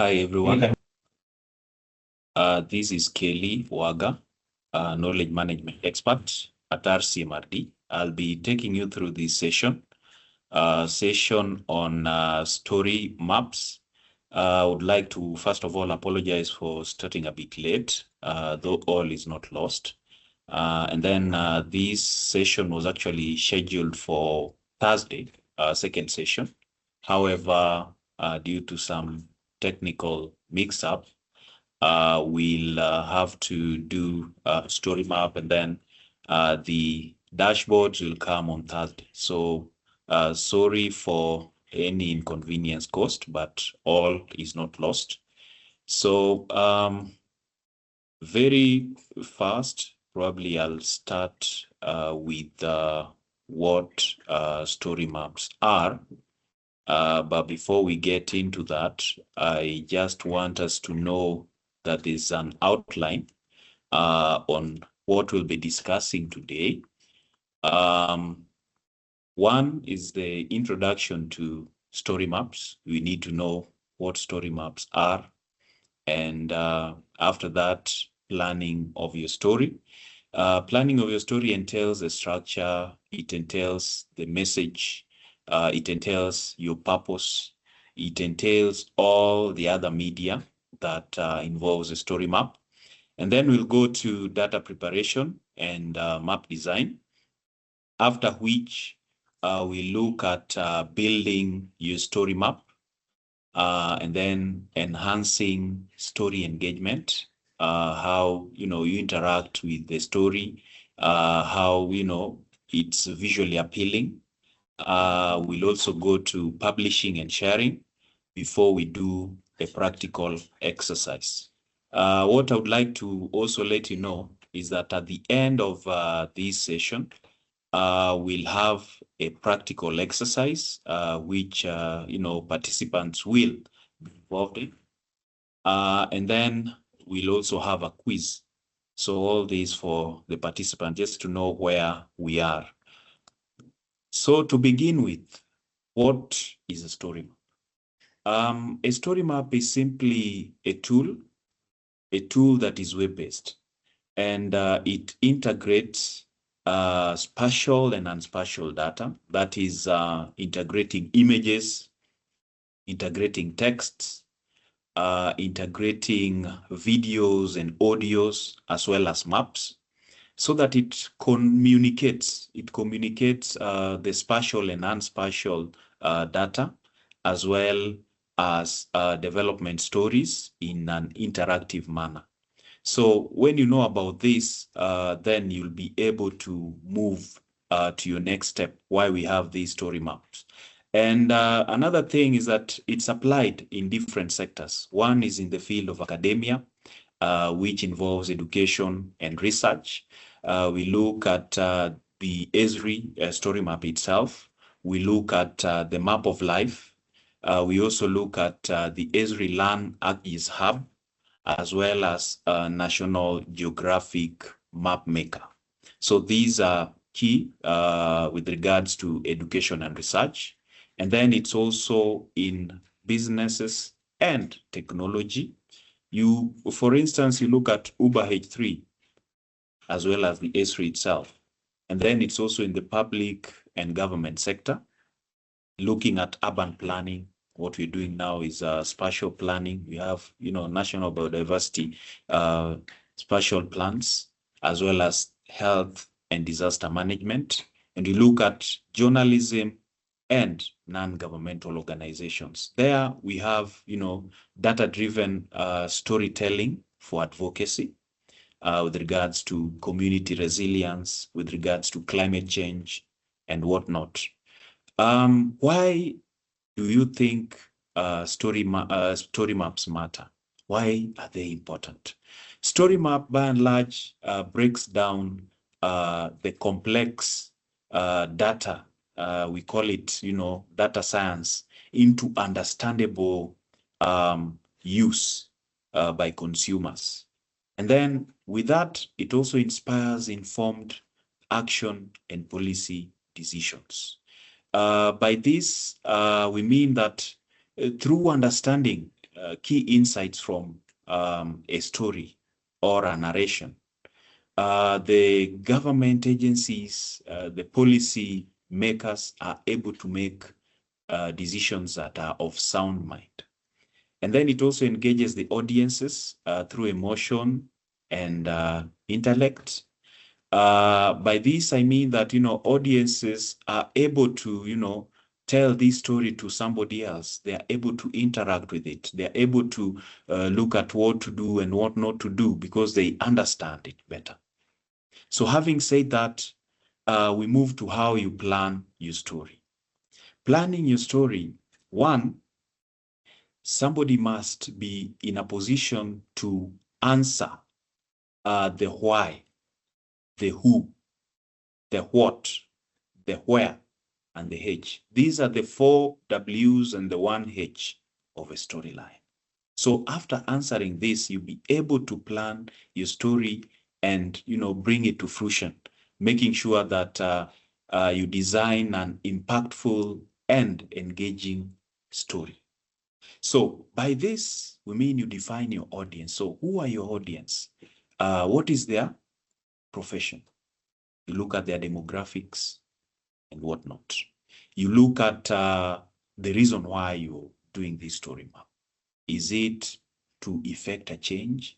Hi, everyone. This is Kelly Waga, Knowledge Management Expert at RCMRD. I'll be taking you through this session on story maps. I would like to, first of all, apologize for starting a bit late, though all is not lost. And then this session was actually scheduled for Thursday, second session. However, due to some technical mix-up, we'll have to do a story map, and then the dashboards will come on Thursday. So sorry for any inconvenience caused, but all is not lost. So very fast, probably I'll start with what story maps are. But before we get into that, I just want us to know that there's an outline on what we'll be discussing today. One is the introduction to story maps. We need to know what story maps are. And after that, planning of your story. Planning of your story entails the structure, it entails the message, it entails your purpose, it entails all the other media that involves a story map. And then we'll go to data preparation and map design, after which we look at building your story map, and then enhancing story engagement, how you interact with the story, how it's visually appealing. We'll also go to publishing and sharing before we do a practical exercise. What I would like to also let you know is that at the end of this session, we'll have a practical exercise, which participants will be involved in. And then we'll also have a quiz. So all this for the participant, just to know where we are. So to begin with, what is a story map? A story map is simply a tool that is web-based, and it integrates spatial and unspatial data. That is integrating images, integrating texts, integrating videos and audios, as well as maps, so that it communicates the spatial and unspatial data, as well as development stories in an interactive manner. So when you know about this, then you'll be able to move to your next step, why we have these story maps. And another thing is that it's applied in different sectors. One is in the field of academia, which involves education and research. We look at the Esri story map itself. We look at the map of life. We also look at the Esri Learn ArcGIS Hub, as well as National Geographic Map Maker. So these are key with regards to education and research. And then it's also in businesses and technology. For instance, you look at Uber H3, as well as the Esri itself. And then it's also in the public and government sector, looking at urban planning. What we're doing now is spatial planning. We have, national biodiversity spatial plans, as well as health and disaster management. And you look at journalism and non-governmental organizations. There we have, data-driven storytelling for advocacy, with regards to community resilience, with regards to climate change and whatnot. Why do you think story maps matter? Why are they important? Story map, by and large, breaks down the complex data. We call it, data science, into understandable use by consumers. And then with that, it also inspires informed action and policy decisions. By this, we mean that through understanding key insights from a story or a narration, the government agencies, the policy makers are able to make decisions that are of sound mind. And then it also engages the audiences through emotion and intellect. By this, I mean that, audiences are able to, tell this story to somebody else. They are able to interact with it. They are able to look at what to do and what not to do because they understand it better. So having said that, we move to how you plan your story. Planning your story, one, somebody must be in a position to answer the why, the who, the what, the where, and the H. These are the 4 W's and the 1 H of a storyline. So after answering this, you'll be able to plan your story and bring it to fruition, making sure that you design an impactful and engaging story. So by this, we mean you define your audience. So who are your audience? What is their profession? You look at their demographics and whatnot. You look at the reason why you're doing this story map. Is it to effect a change?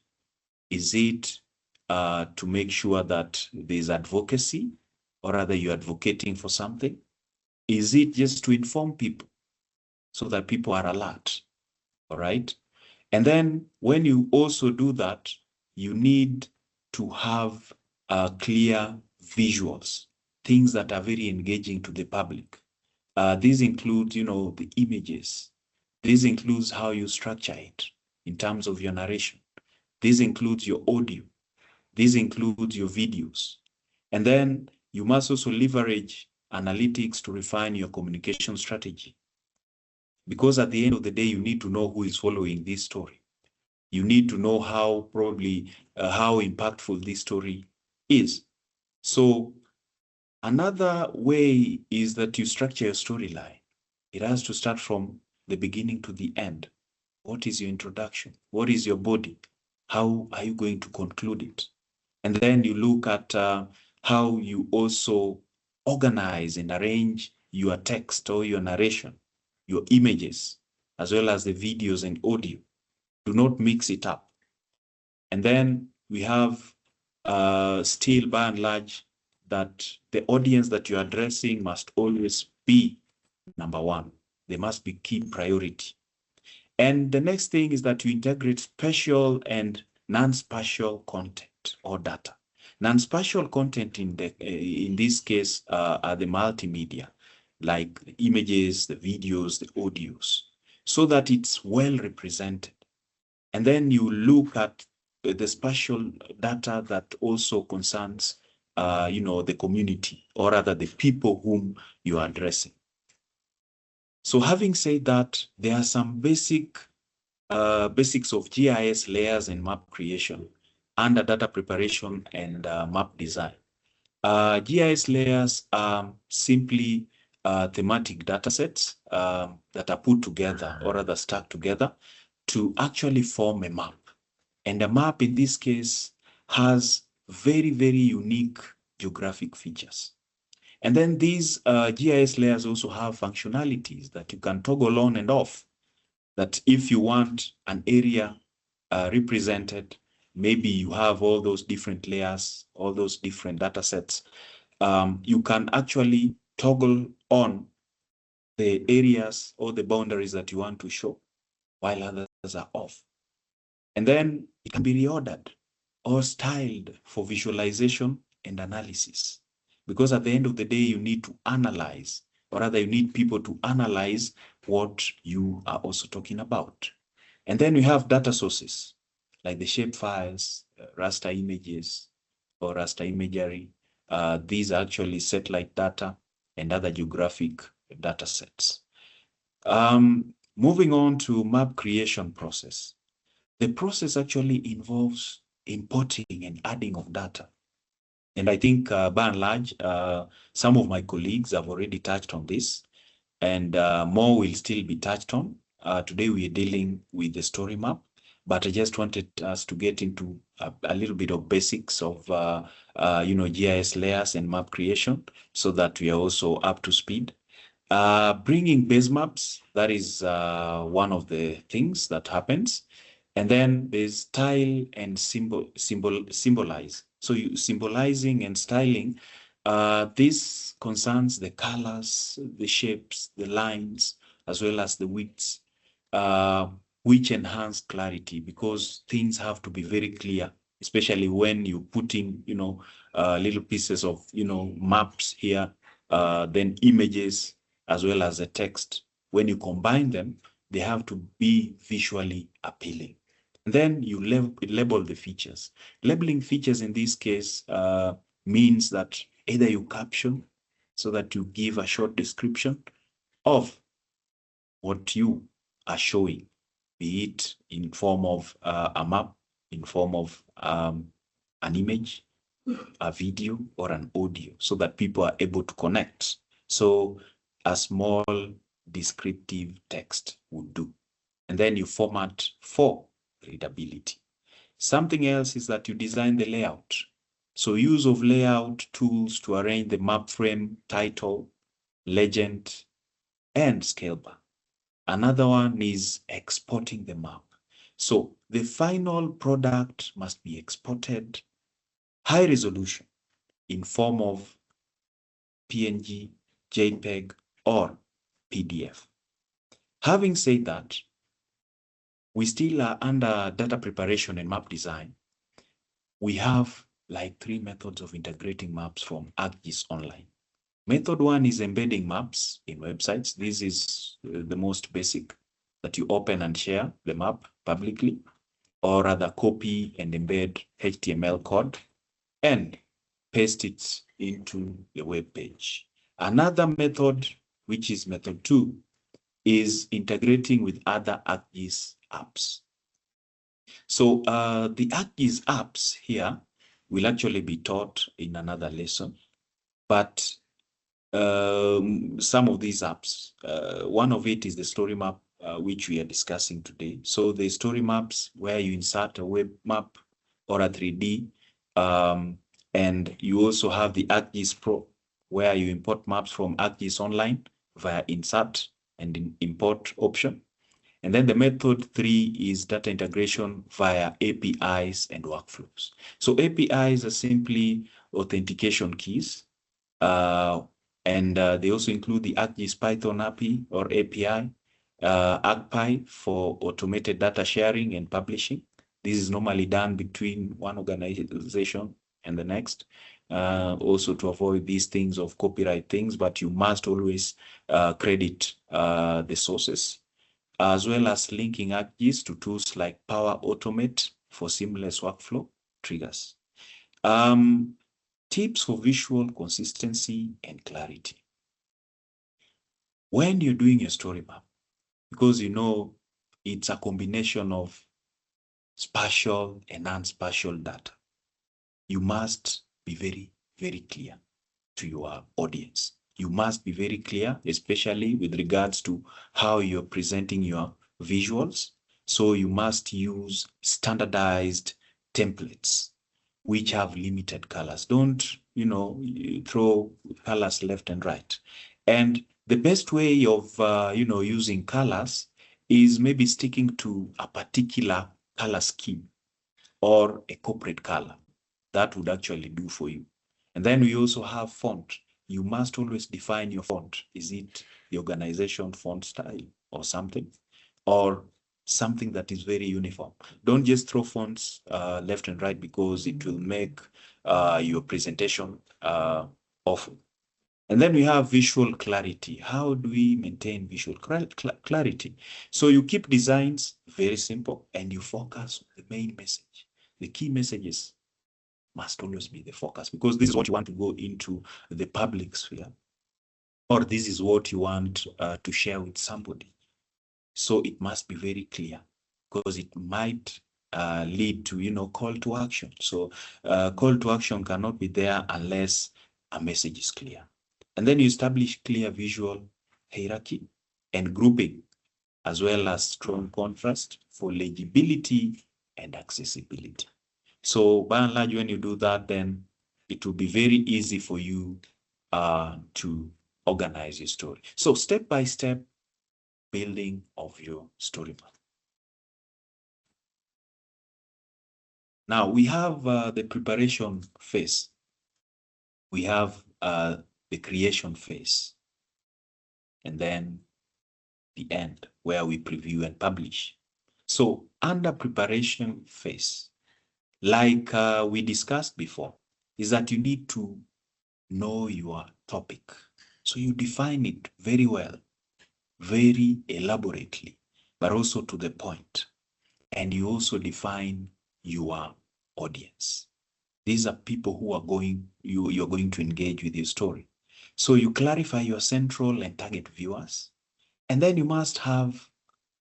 Is it to make sure that there's advocacy, or rather you're advocating for something? Is it just to inform people so that people are alert? All right. And then when you also do that, you need to have clear visuals, things that are very engaging to the public. These include, the images. This includes how you structure it in terms of your narration. This includes your audio. This includes your videos. And then you must also leverage analytics to refine your communication strategy. Because at the end of the day, you need to know who is following this story. You need to know how impactful this story is. So another way is that you structure your storyline. It has to start from the beginning to the end. What is your introduction? What is your body? How are you going to conclude it? And then you look at how you also organize and arrange your text or your narration, your images, as well as the videos and audio. Do not mix it up. And then we have still, by and large, that the audience that you're addressing must always be number one. They must be key priority. And the next thing is that you integrate spatial and non-spatial content or data. Non-spatial content in this case are the multimedia, like the images, the videos, the audios, so that it's well represented. And then you look at the spatial data that also concerns, the community, or rather the people whom you are addressing. So having said that, there are some basics of GIS layers and map creation under data preparation and map design. GIS layers are simply thematic data sets that are put together, or rather stacked together, to actually form a map. And a map in this case has very, very unique geographic features. And then these GIS layers also have functionalities that you can toggle on and off. That if you want an area represented, maybe you have all those different layers, all those different data sets, you can actually toggle on the areas or the boundaries that you want to show, while others are off. And then it can be reordered or styled for visualization and analysis. Because at the end of the day, you need to analyze, or rather you need people to analyze what you are also talking about. And then we have data sources, like the shape files, raster images, or raster imagery. These are actually satellite data and other geographic data sets. Moving on to map creation process. The process actually involves importing and adding of data. And I think by and large, some of my colleagues have already touched on this, and more will still be touched on. Today we are dealing with the story map, but I just wanted us to get into a little bit of basics of GIS layers and map creation so that we are also up to speed. Bringing base maps, that is one of the things that happens. And then there's style and symbolize. So you symbolizing and styling, this concerns the colors, the shapes, the lines, as well as the widths, uh, which enhance clarity because things have to be very clear, especially when you put in, little pieces of, maps here, then images, as well as the text. When you combine them, they have to be visually appealing. Then you label the features. Labeling features in this case means that either you caption so that you give a short description of what you are showing, be it in form of a map, in form of an image, a video, or an audio, so that people are able to connect. So a small descriptive text would do. And then you format for readability. Something else is that you design the layout. So use of layout tools to arrange the map frame, title, legend, and scale bar. Another one is exporting the map. So the final product must be exported high resolution in form of PNG, JPEG, or PDF. Having said that, we still are under data preparation and map design. We have like 3 methods of integrating maps from ArcGIS Online. Method 1 is embedding maps in websites. This is the most basic, that you open and share the map publicly, or rather copy and embed HTML code and paste it into the web page. Another method, which is method 2, is integrating with other ArcGIS apps. So the ArcGIS apps here will actually be taught in another lesson, but some of these apps, one of it is the story map, which we are discussing today. So the story maps where you insert a web map or a 3D, and you also have the ArcGIS Pro, where you import maps from ArcGIS Online via insert and import option. And then the method 3 is data integration via APIs and workflows. So APIs are simply authentication keys, and they also include the ArcGIS Python API or API, ArcPy for automated data sharing and publishing. This is normally done between one organization and the next, also to avoid these things of copyright things, but you must always credit the sources, as well as linking ArcGIS to tools like Power Automate for seamless workflow triggers. Tips for visual consistency and clarity. When you're doing a story map, because it's a combination of spatial and non-spatial data, you must be very, very clear to your audience. You must be very clear, especially with regards to how you're presenting your visuals. So you must use standardized templates which have limited colors. Don't, throw colors left and right. And the best way of, using colors is maybe sticking to a particular color scheme or a corporate color. That would actually do for you. And then we also have font. You must always define your font. Is it the organization font style or something? Or something that is very uniform. Don't just throw fonts left and right, because it will make your presentation awful. And then we have visual clarity. How do we maintain visual clarity? So you keep designs very simple and you focus on the main message. The key messages must always be the focus, because this is what you want to go into the public sphere, or this is what you want to share with somebody. So it must be very clear, because it might lead to, call to action. So call to action cannot be there unless a message is clear. And then you establish clear visual hierarchy and grouping as well as strong contrast for legibility and accessibility. So by and large, when you do that, then it will be very easy for you to organize your story. So step by step building of your story map. Now we have the preparation phase. We have the creation phase, and then the end where we preview and publish. So under preparation phase, like we discussed before, is that you need to know your topic. So you define it very well, very elaborately, but also to the point. And you also define your audience. These are people who are you're going to engage with your story. So you clarify your central and target viewers, and then you must have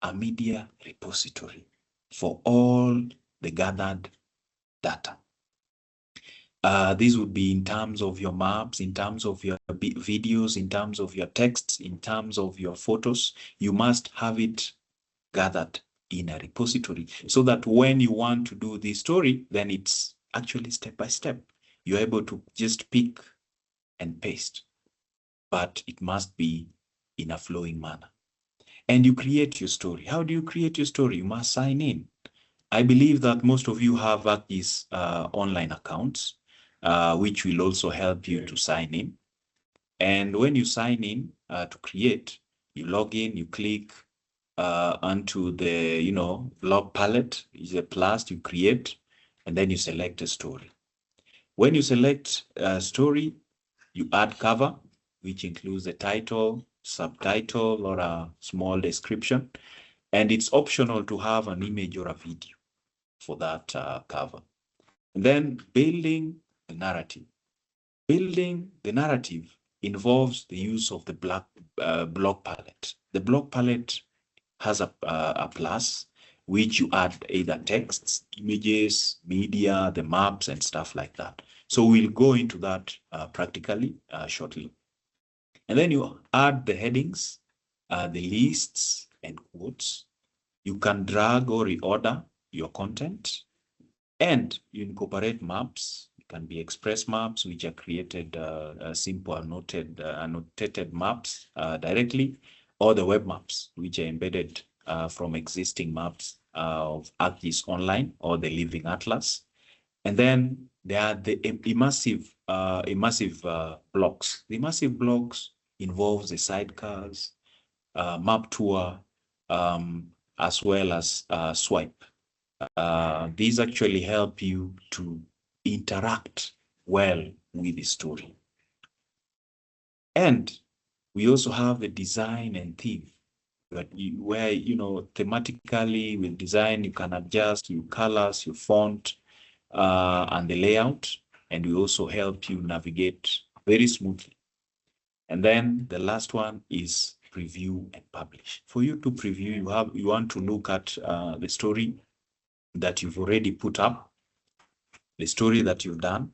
a media repository for all the gathered data. This would be in terms of your maps, in terms of your videos, in terms of your texts, in terms of your photos. You must have it gathered in a repository so that when you want to do this story, then it's actually step by step. You're able to just pick and paste, but it must be in a flowing manner. And you create your story. How do you create your story? You must sign in. I believe that most of you have these online accounts, which will also help you to sign in. And when you sign in to create, you log in, you click onto the, blog palette, is a plus, you create, and then you select a story. When you select a story, you add cover, which includes the title, subtitle, or a small description. And it's optional to have an image or a video for that cover. And then building the narrative. Building the narrative involves the use of the blog palette. The blog palette has a plus, which you add either texts, images, media, the maps, and stuff like that. So we'll go into that practically shortly. And then you add the headings, the lists, and quotes. You can drag or reorder your content, and you incorporate maps. It can be express maps, which are created simple annotated maps directly, or the web maps, which are embedded from existing maps of ArcGIS Online or the Living Atlas. And then there are the immersive blocks. The immersive blocks involves the sidecars, map tour, as well as swipe. These actually help you to interact well with the story. And we also have the design and theme, where thematically with design, you can adjust your colors, your font, and the layout, and we also help you navigate very smoothly. And then the last one is preview and publish. For you to preview, you want to look at the story that you've already put up, the story that you've done.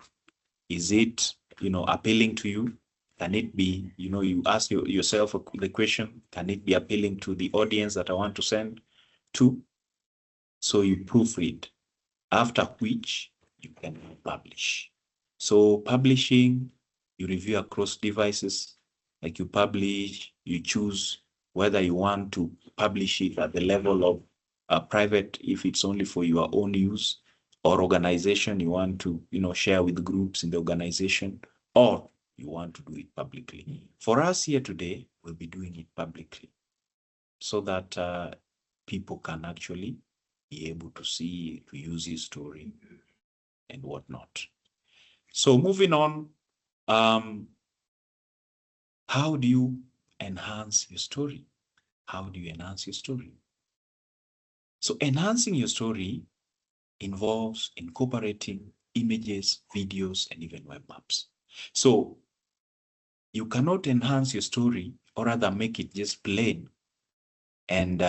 Is it, appealing to you? Can it be, you ask yourself the question, can it be appealing to the audience that I want to send to? So you proofread, after which you can publish. So publishing, you review across devices, like you publish, you choose whether you want to publish it at the level of private, if it's only for your own use, or organization, you want to, share with groups in the organization, or you want to do it publicly. For us here today, we'll be doing it publicly so that people can actually be able to see, to use your story and whatnot. So moving on, how do you enhance your story? How do you enhance your story? So enhancing your story involves incorporating images, videos, and even web maps. So you cannot enhance your story, or rather make it just plain and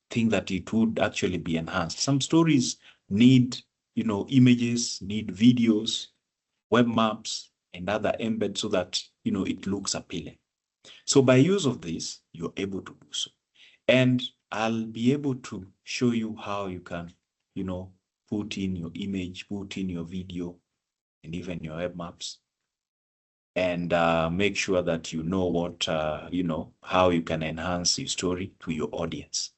think that it would actually be enhanced. Some stories need, images, need videos, web maps, and other embed so that, it looks appealing. So by use of this, you're able to do so. And I'll be able to show you how you can, put in your image, put in your video, and even your web maps, and make sure that you know what, how you can enhance your story to your audience.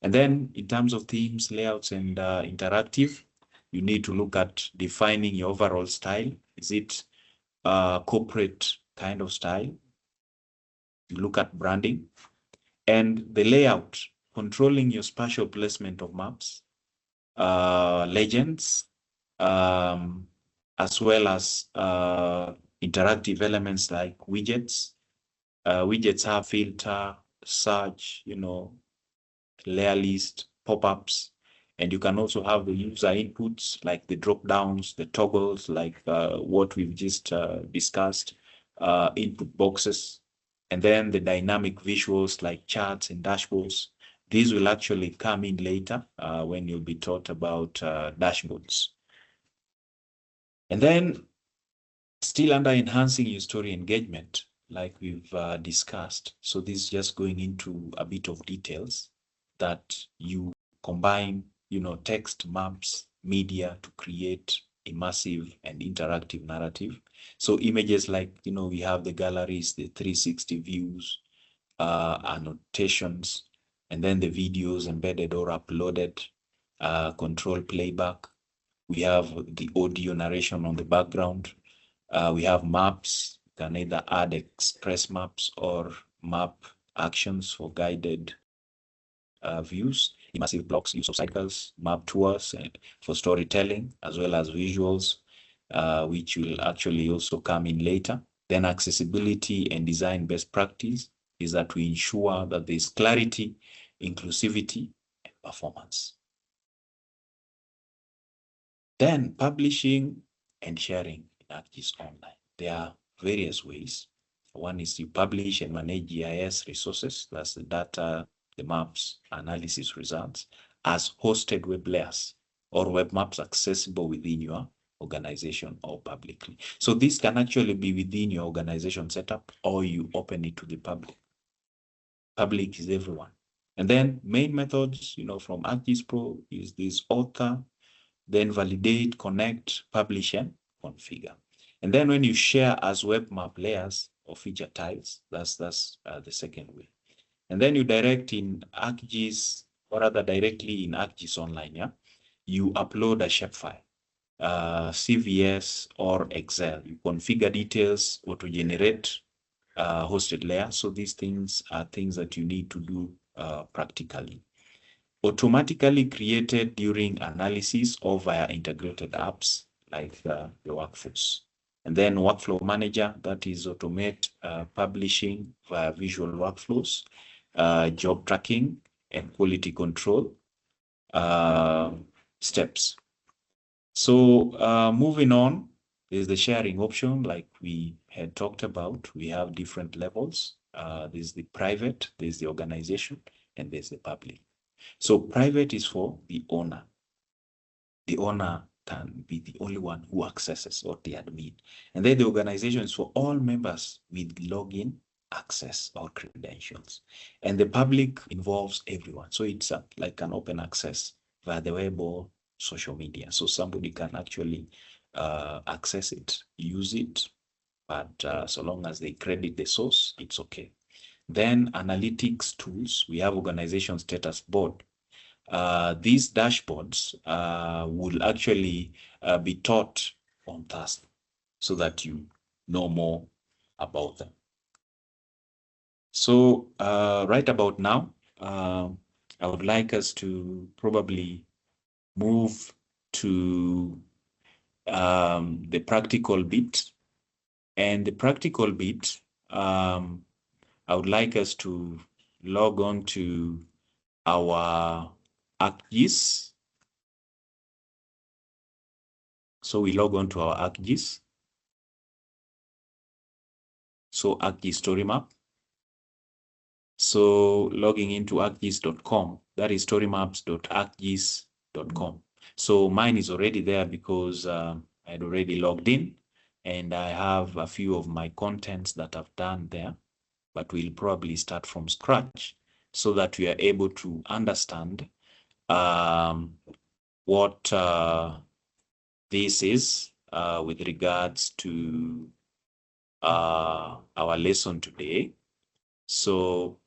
And then in terms of themes, layouts, and interactive, you need to look at defining your overall style. Is it a corporate kind of style? You look at branding and the layout, controlling your spatial placement of maps, legends, as well as interactive elements like widgets. Widgets have filter, search, layer list, pop-ups, and you can also have the user inputs like the drop-downs, the toggles, like what we've just discussed, input boxes, and then the dynamic visuals like charts and dashboards. These will actually come in later when you'll be taught about dashboards. And then still under enhancing your story engagement, like we've discussed. So this is just going into a bit of details that you combine, text, maps, media to create immersive and interactive narrative. So images like, we have the galleries, the 360 views, annotations, and then the videos embedded or uploaded, control playback. We have the audio narration on the background. We have maps. You can either add express maps or map actions for guided views, immersive blocks, use of cycles, map tours for storytelling, as well as visuals, which will actually also come in later. Then accessibility and design best practice is that we ensure that there's clarity, inclusivity, and performance. Then publishing and sharing in ArcGIS Online. There are various ways. One is to publish and manage GIS resources, that's the data, the maps, analysis results, as hosted web layers or web maps accessible within your organization or publicly. So this can actually be within your organization setup, or you open it to the public. Public is everyone. And then main methods, from ArcGIS Pro is this author, then validate, connect, publish, and configure. And then when you share as web map layers or feature tiles, that's the second way. And then you direct in ArcGIS, or rather directly in ArcGIS Online, you upload a shapefile, CVS or Excel. You configure details, auto-generate hosted layer. So these things are things that you need to do practically. Automatically created during analysis or via integrated apps like the workflows. And then workflow manager, that is automate publishing via visual workflows, job tracking, and quality control steps. So moving on is the sharing option like we had talked about. We have different levels. There's the private, there's the organization, and there's the public. So private is for the owner. The owner can be the only one who accesses, or the admin. And then the organization is for all members with login access or credentials. And the public involves everyone. So it's like an open access via the web or social media. So somebody can actually access it, use it, but so long as they credit the source, it's okay. Then analytics tools, we have organization status board. These dashboards will actually be taught on Thursday so that you know more about them. So right about now, I would like us to probably move to the practical bit. And the practical bit, I would like us to log on to our ArcGIS. So we log on to our ArcGIS. So ArcGIS StoryMap. So logging into arcgis.com, that is storymaps.arcgis.com. So mine is already there because I had already logged in, and I have a few of my contents that I've done there, but we'll probably start from scratch so that we are able to understand what this is with regards to our lesson today. So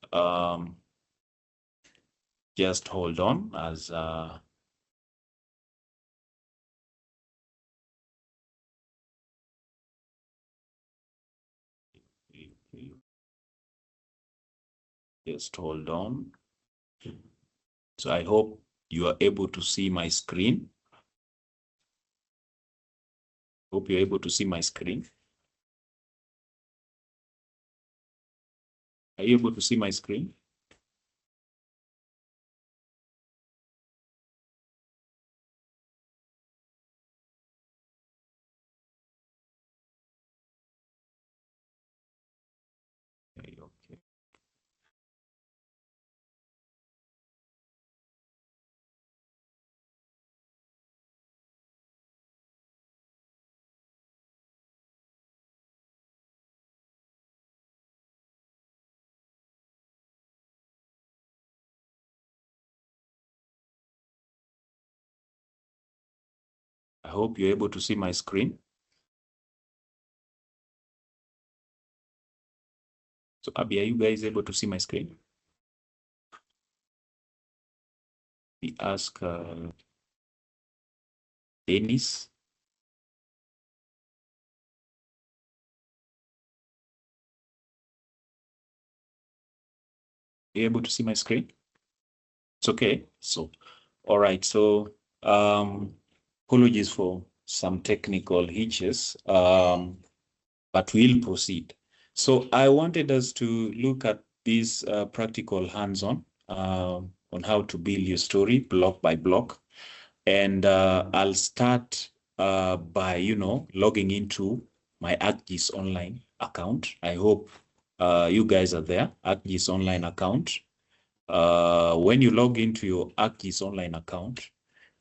just hold on as just hold on. So I hope you are able to see my screen. Hope you're able to see my screen. Are you able to see my screen? Okay, okay. I hope you're able to see my screen. So Abby, are you guys able to see my screen? We ask Dennis. Are you able to see my screen? It's okay. So, all right. So, apologies for some technical hitches, but we'll proceed. So I wanted us to look at this practical hands-on on how to build your story block by block. And I'll start by, logging into my ArcGIS online account. I hope you guys are there, ArcGIS online account. When you log into your ArcGIS online account,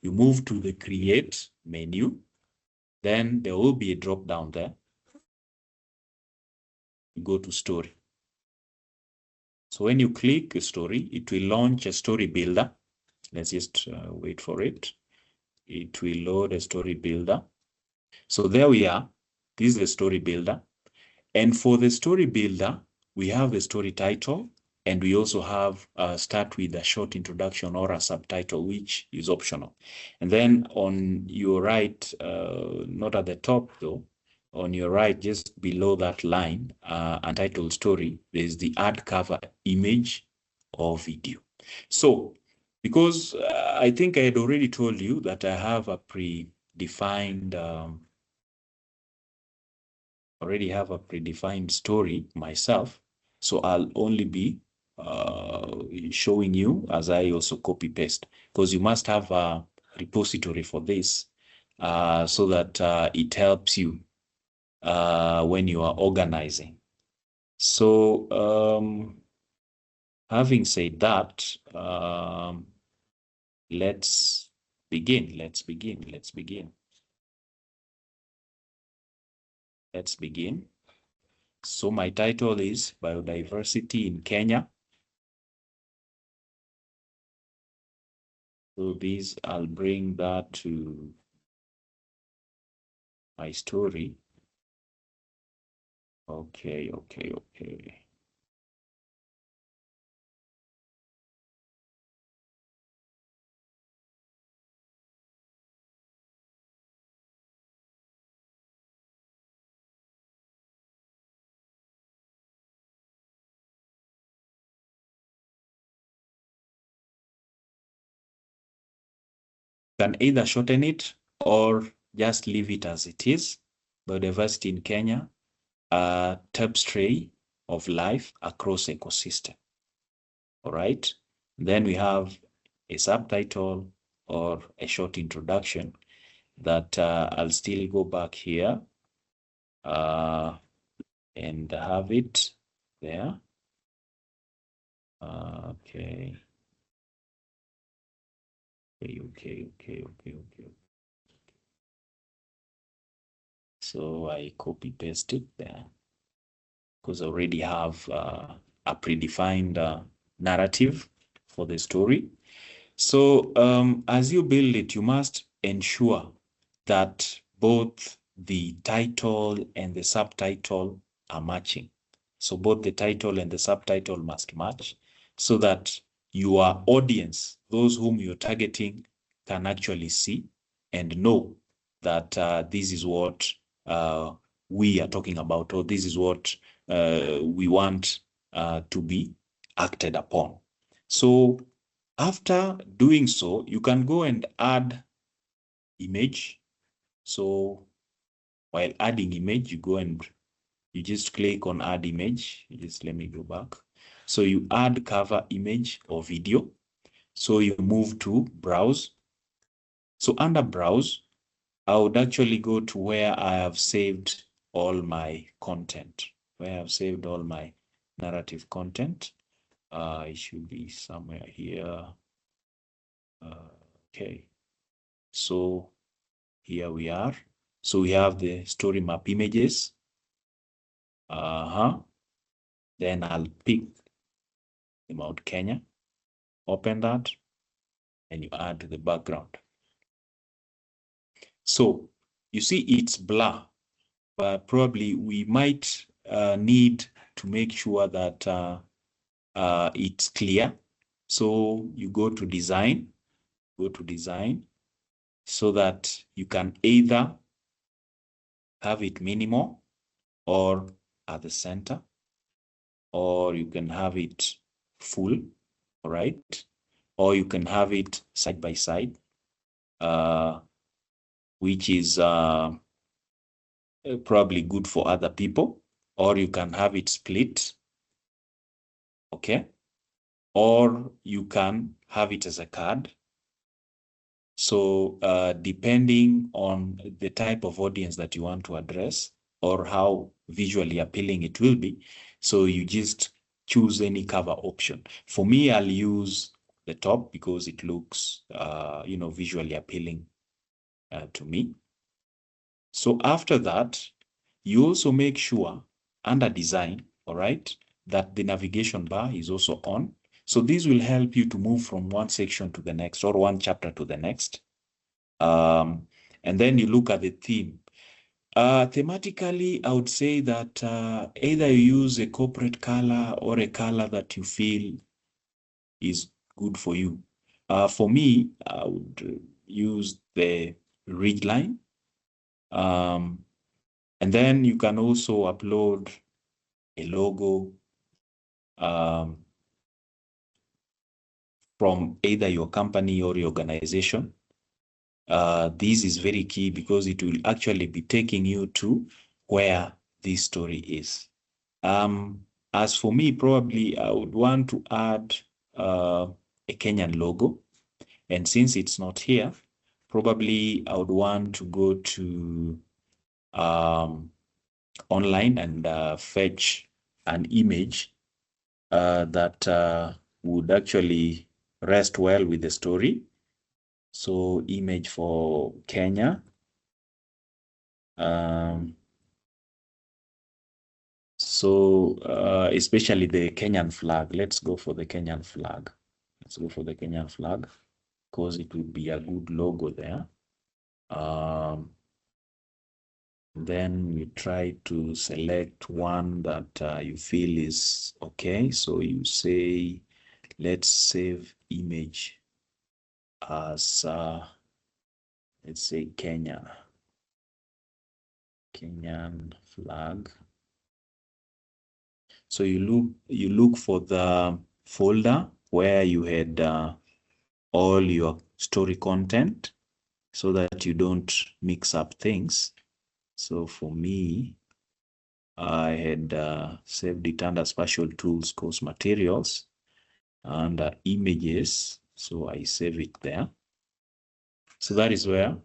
you move to the Create menu. Then there will be a drop down there. You go to Story. So when you click a story, it will launch a story builder. Let's just wait for it. It will load a story builder. So there we are. This is the story builder. And for the story builder, we have a story title, and we also have start with a short introduction or a subtitle, which is optional. And then on your right, not at the top though, on your right, just below that line, untitled story, there's the add cover image or video. So because I think I had already told you that I have a predefined story myself. So I'll only be showing you as I also copy paste, because you must have a repository for this so that it helps you when you are organizing. So having said that, let's begin. Let's begin. So my title is Biodiversity in Kenya. So this, I'll bring that to my story. Okay. Can either shorten it or just leave it as it is. Biodiversity in Kenya, a tapestry of life across ecosystem. All right. Then we have a subtitle or a short introduction that I'll still go back here and have it there. Okay. Okay. So I copy paste it there because I already have a predefined narrative for the story. So as you build it, you must ensure that both the title and the subtitle are matching. So both the title and the subtitle must match so that your audience, those whom you're targeting, can actually see and know that this is what we are talking about, or this is what we want to be acted upon. So after doing so, you can go and add image. So while adding image, you go and you just click on add image. Just let me go back. So you add cover image or video. So you move to browse. So under browse, I would actually go to where I have saved all my content, where I've saved all my narrative content. It should be somewhere here. Okay. So here we are. So we have the story map images. Then I'll pick Mount Kenya, open that, and you add the background. So you see it's blur, but probably we might need to make sure that it's clear. So you go to design, so that you can either have it minimal or at the center, or you can have it full, all right? Or you can have it side by side, which is probably good for other people, or you can have it split, okay? Or you can have it as a card. So depending on the type of audience that you want to address or how visually appealing it will be, so you just choose any cover option. For me, I'll use the top because it looks, visually appealing to me. So after that, you also make sure under design, all right, that the navigation bar is also on. So this will help you to move from one section to the next or one chapter to the next. And then you look at the theme. Thematically, I would say that either you use a corporate color or a color that you feel is good for you. For me, I would use the ridgeline. And then you can also upload a logo from either your company or your organization. This is very key because it will actually be taking you to where this story is. As for me, probably I would want to add a Kenyan logo. And since it's not here, probably I would want to go to online and fetch an image that would actually rest well with the story. So image for Kenya. Especially the Kenyan flag. Let's go for the Kenyan flag. Let's go for the Kenyan flag because it would be a good logo there. Then we try to select one that you feel is okay. So you say, let's save image as, let's say Kenyan flag. So you look for the folder where you had all your story content so that you don't mix up things. So for me, I had saved it under Spatial Tools, Course Materials, under Images. So I save it there. So that is where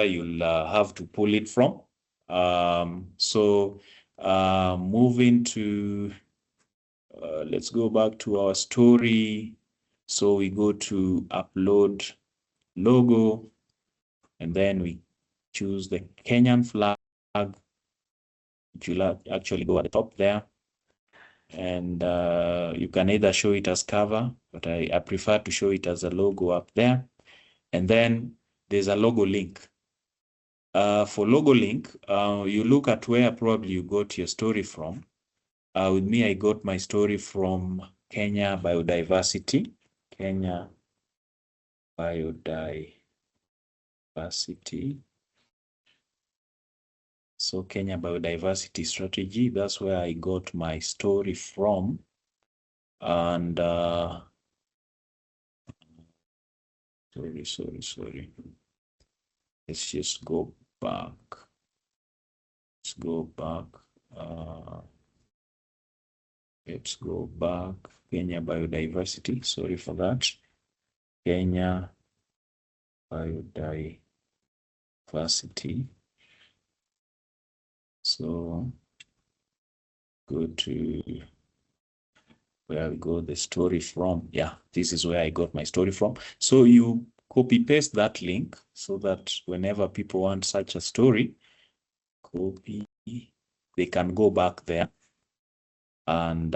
you'll have to pull it from. Moving to, let's go back to our story. So we go to upload logo, and then we choose the Kenyan flag, which will actually go at the top there. And you can either show it as cover, but I prefer to show it as a logo up there. And then there's a logo link. For logo link, you look at where probably you got your story from. With me, I got my story from Kenya Biodiversity. Kenya Biodiversity. So Kenya Biodiversity Strategy, that's where I got my story from. And sorry. Let's just go back. Let's go back. Let's go back. Kenya Biodiversity. Sorry for that. Kenya Biodiversity. So go to where we got the story from. Yeah, this is where I got my story from. So you copy paste that link so that whenever people want such a story, copy, they can go back there. And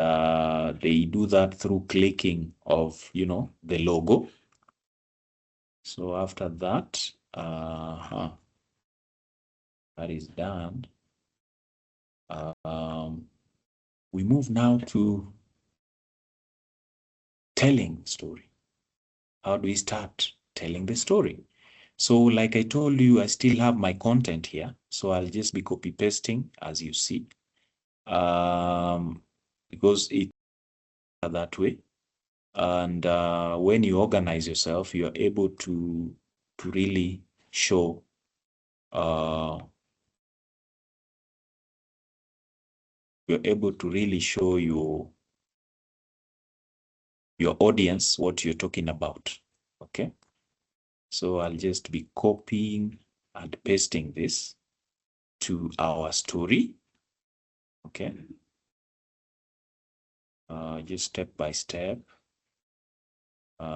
they do that through clicking of, the logo. So after that, that is done. We move now to telling the story. How do we start telling the story? So like I told you, I still have my content here. So I'll just be copy pasting as you see. Because it's that way. And when you organize yourself, you are able to really show you're able to really show your audience what you're talking about. Okay. So I'll just be copying and pasting this to our story. Okay. Just step by step.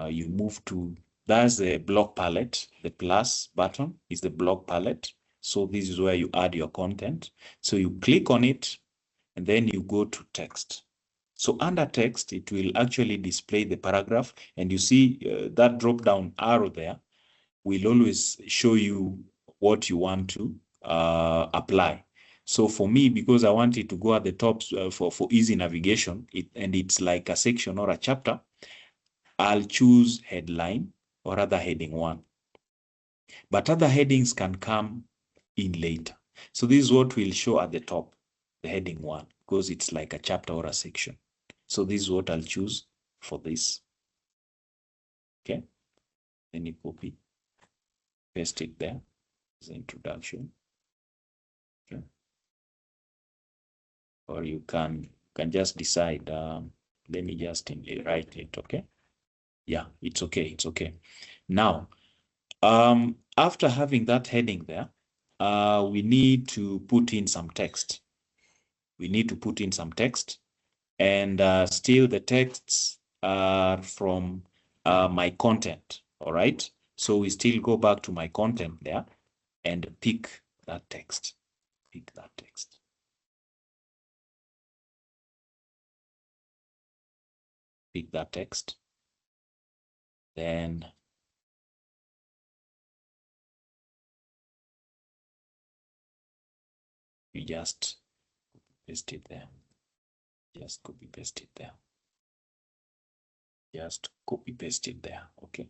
You move to, that's the block palette. The plus button is the block palette. So this is where you add your content. So you click on it and then you go to text. So under text, it will actually display the paragraph, and you see that drop down arrow there will always show you what you want to apply. So for me, because I want it to go at the top for easy navigation, and it's like a section or a chapter, I'll choose headline or other heading 1. But other headings can come in later. So this is what will show at the top, the heading 1, because it's like a chapter or a section. So this is what I'll choose for this. Okay. Then you copy, paste it there as an introduction. Okay. Or you can just decide, let me just write it. Okay. Yeah, it's okay. It's okay. Now, after having that heading there, we need to put in some text. We need to put in some text, and still the texts are from my content. All right. So we still go back to my content there and pick that text. Pick that text. Pick that text. Then you just paste it there. Just copy paste it there. Just copy paste it there. Okay.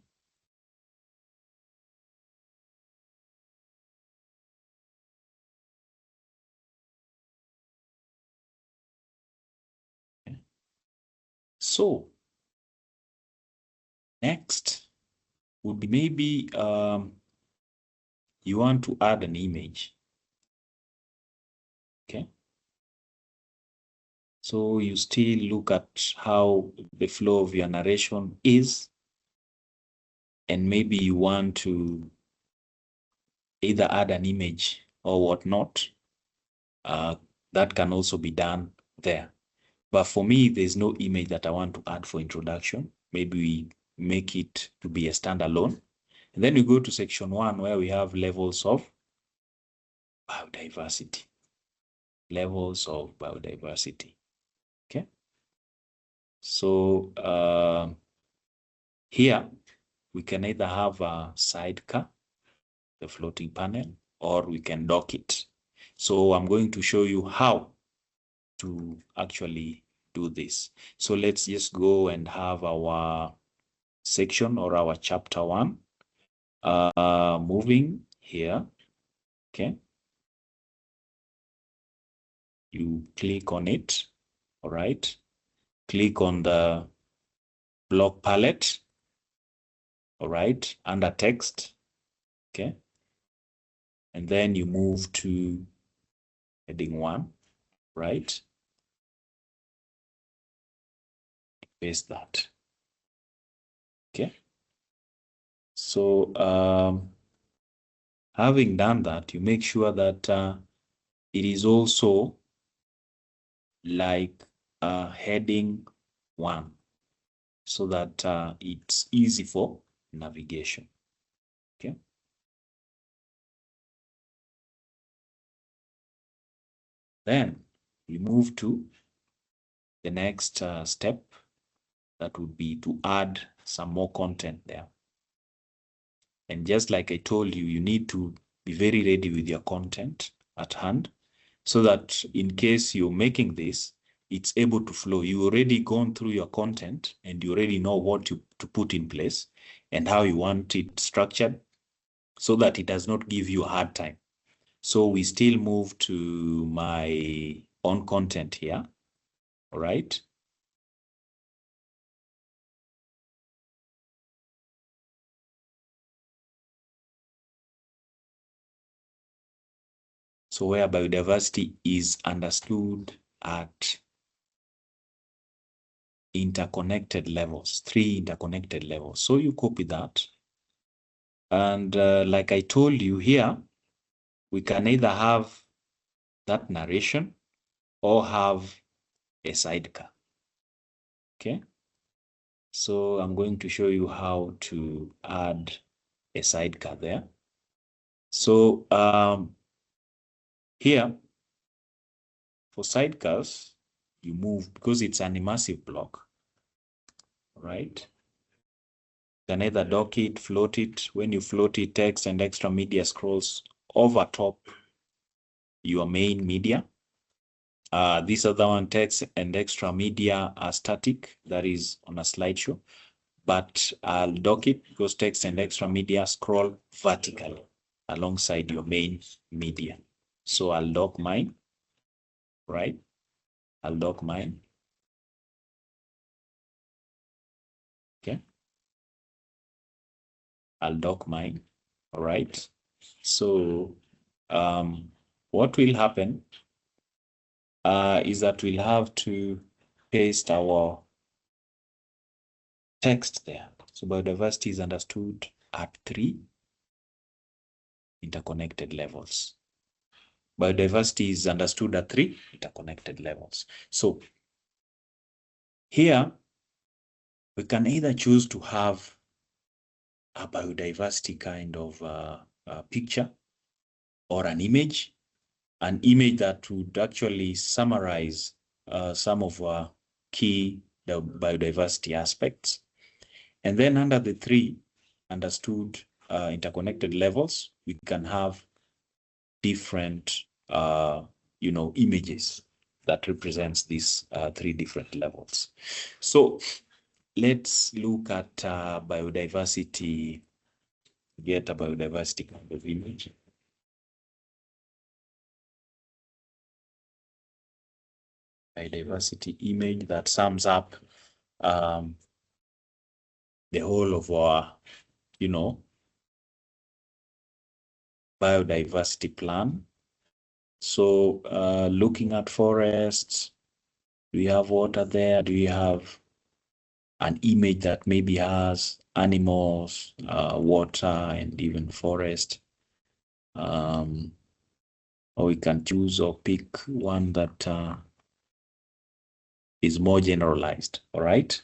So next would be maybe you want to add an image. Okay. So you still look at how the flow of your narration is, and maybe you want to either add an image or whatnot. That can also be done there. But for me, there's no image that I want to add for introduction. Maybe we make it to be a standalone. And then we go to section 1 where we have levels of biodiversity. Levels of biodiversity. Okay. So here we can either have a sidecar, the floating panel, or we can dock it. So I'm going to show you how to actually do this. So let's just go and have our section or our chapter 1 moving here. Okay. You click on it. All right. Click on the block palette. All right. Under text. Okay. And then you move to heading 1. Right. Paste that. Okay. So having done that, you make sure that it is also like heading 1 so that it's easy for navigation. Okay. Then we move to the next step. That would be to add some more content there. And just like I told you, you need to be very ready with your content at hand so that in case you're making this, it's able to flow. You already gone through your content and you already know what to put in place and how you want it structured so that it does not give you a hard time. So we still move to my own content here. All right. So where biodiversity is understood at interconnected levels, 3 interconnected levels. So you copy that. And like I told you here, we can either have that narration or have a sidecar. Okay. So I'm going to show you how to add a sidecar there. So here for sidecars, you move because it's an immersive block, right? You can either dock it, float it. When you float it, text and extra media scrolls over top your main media. This other one, text and extra media are static, that is on a slideshow. But I'll dock it because text and extra media scroll vertically alongside your main media. So I'll dock mine, right? I'll dock mine. Okay. I'll dock mine. All right. So what will happen is that we'll have to paste our text there. So biodiversity is understood at 3 interconnected levels. Biodiversity is understood at 3 interconnected levels. So here we can either choose to have a biodiversity kind of picture or an image that would actually summarize some of our key biodiversity aspects. And then under the 3 understood interconnected levels, we can have different, images that represents these 3 different levels. So let's look at biodiversity, get a biodiversity kind of image. Biodiversity image that sums up the whole of our, biodiversity plan. So looking at forests, do you have water there? Do you have an image that maybe has animals, water, and even forest? Or we can choose or pick one that is more generalized. All right.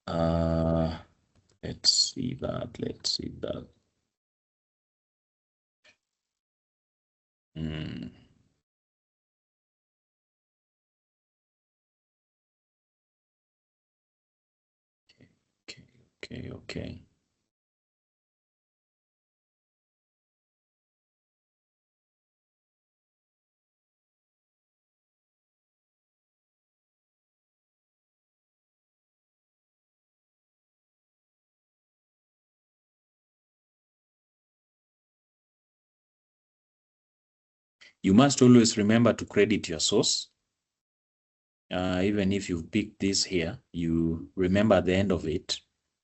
Let's see that. Let's see that. Okay. You must always remember to credit your source. Even if you've picked this here, you remember at the end of it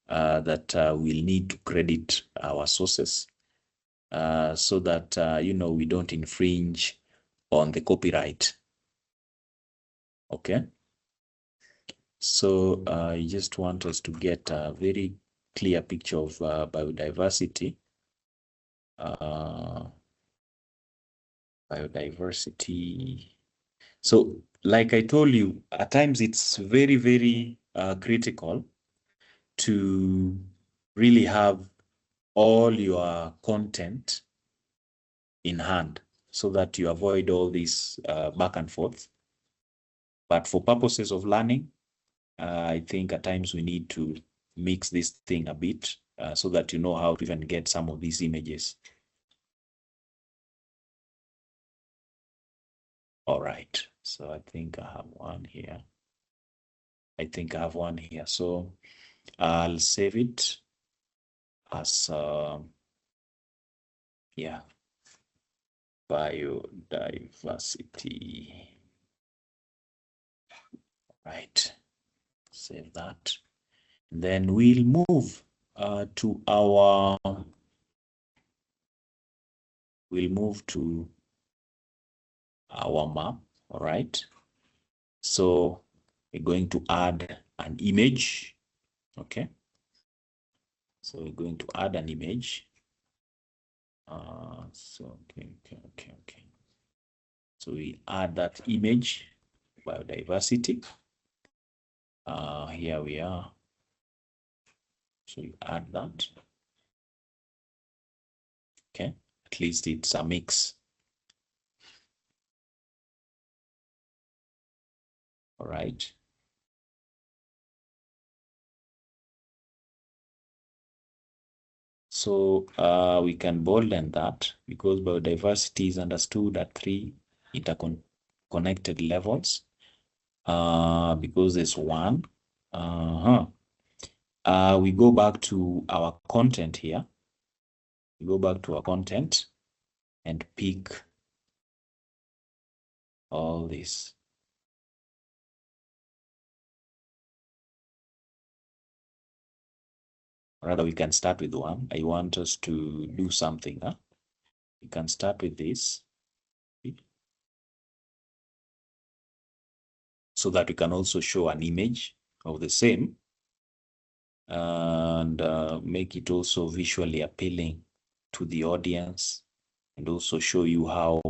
that we'll need to credit our sources so that, we don't infringe on the copyright. Okay. So I just want us to get a very clear picture of biodiversity. Biodiversity. So like I told you, at times it's very, very critical to really have all your content in hand so that you avoid all this back and forth. But for purposes of learning, I think at times we need to mix this thing a bit so that you know how to even get some of these images. All right. So I think I have one here. So I'll save it as, biodiversity. Right. Save that. Then we'll move to our, map. All right. So we're going to add an image. Okay. So we're going to add an image. Okay. So we add that image, biodiversity. Here we are. So you add that. Okay. At least it's a mix. All right. So we can bolden that because biodiversity is understood at 3 interconnected levels. Because there's one. We go back to our content here. We go back to our content and pick all this. Rather, we can start with one. I want us to do something. We can start with this so that we can also show an image of the same and make it also visually appealing to the audience and also show you how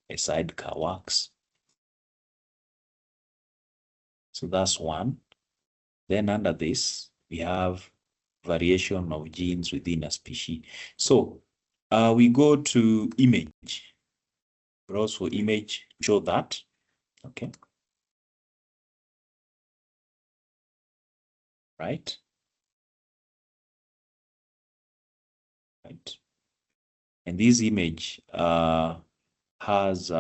a sidecar works. So that's one. Then under this, we have variation of genes within a species. So we go to image, browse for image, show that. Okay. Right. And this image has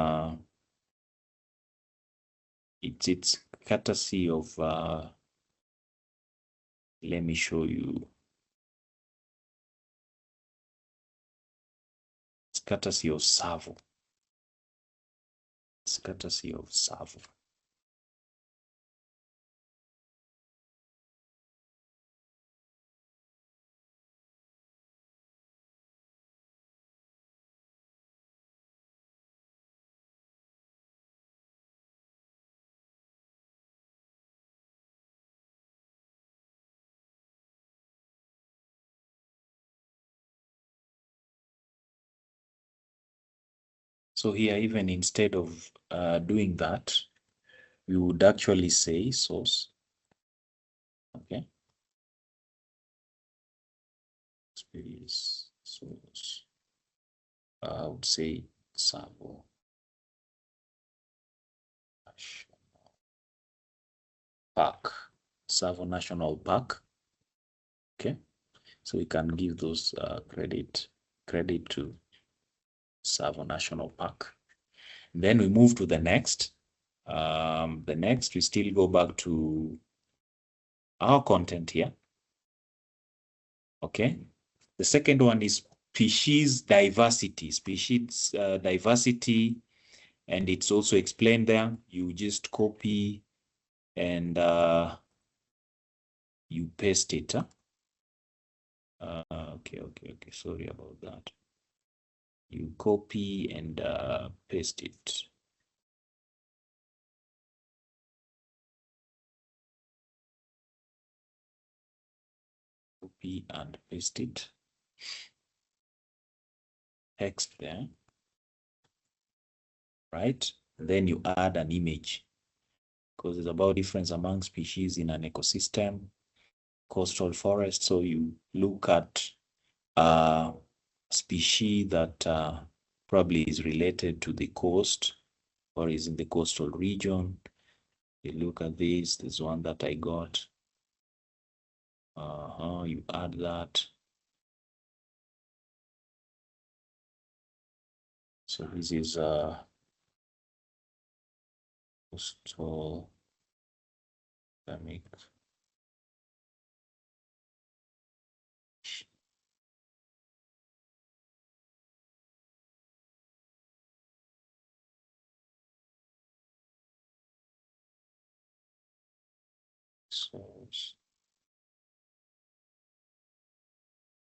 it's courtesy of let me show you. It's courtesy of Savo. It's courtesy of Savo. So here, even instead of doing that, we would actually say source. Okay. Space source. I would say Savo Park. Savo National Park. Okay, so we can give those credit to Tsavo National Park. Then we move to the next. The next, we still go back to our content here. Okay, the second one is species diversity. Species diversity, and it's also explained there. You just copy and you paste it. Huh? Okay. Sorry about that. You copy and paste it. Copy and paste it. Text there. Right? And then you add an image because it's about difference among species in an ecosystem, coastal forest. So you look at a species that probably is related to the coast or is in the coastal region. You look at this. There's one that I got. You add that. So this is coastal dynamic.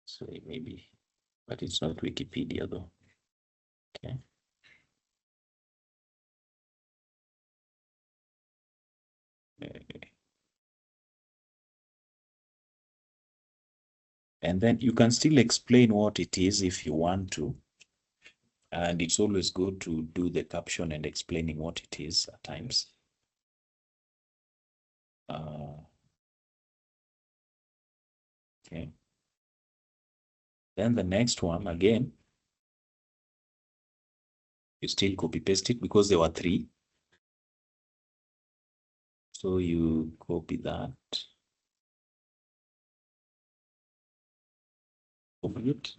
So maybe, but it's not Wikipedia though. Okay. And then you can still explain what it is if you want to. And it's always good to do the caption and explaining what it is at times. Okay. Then the next one, again, you still copy paste it because there were 3. So you copy that. Open it.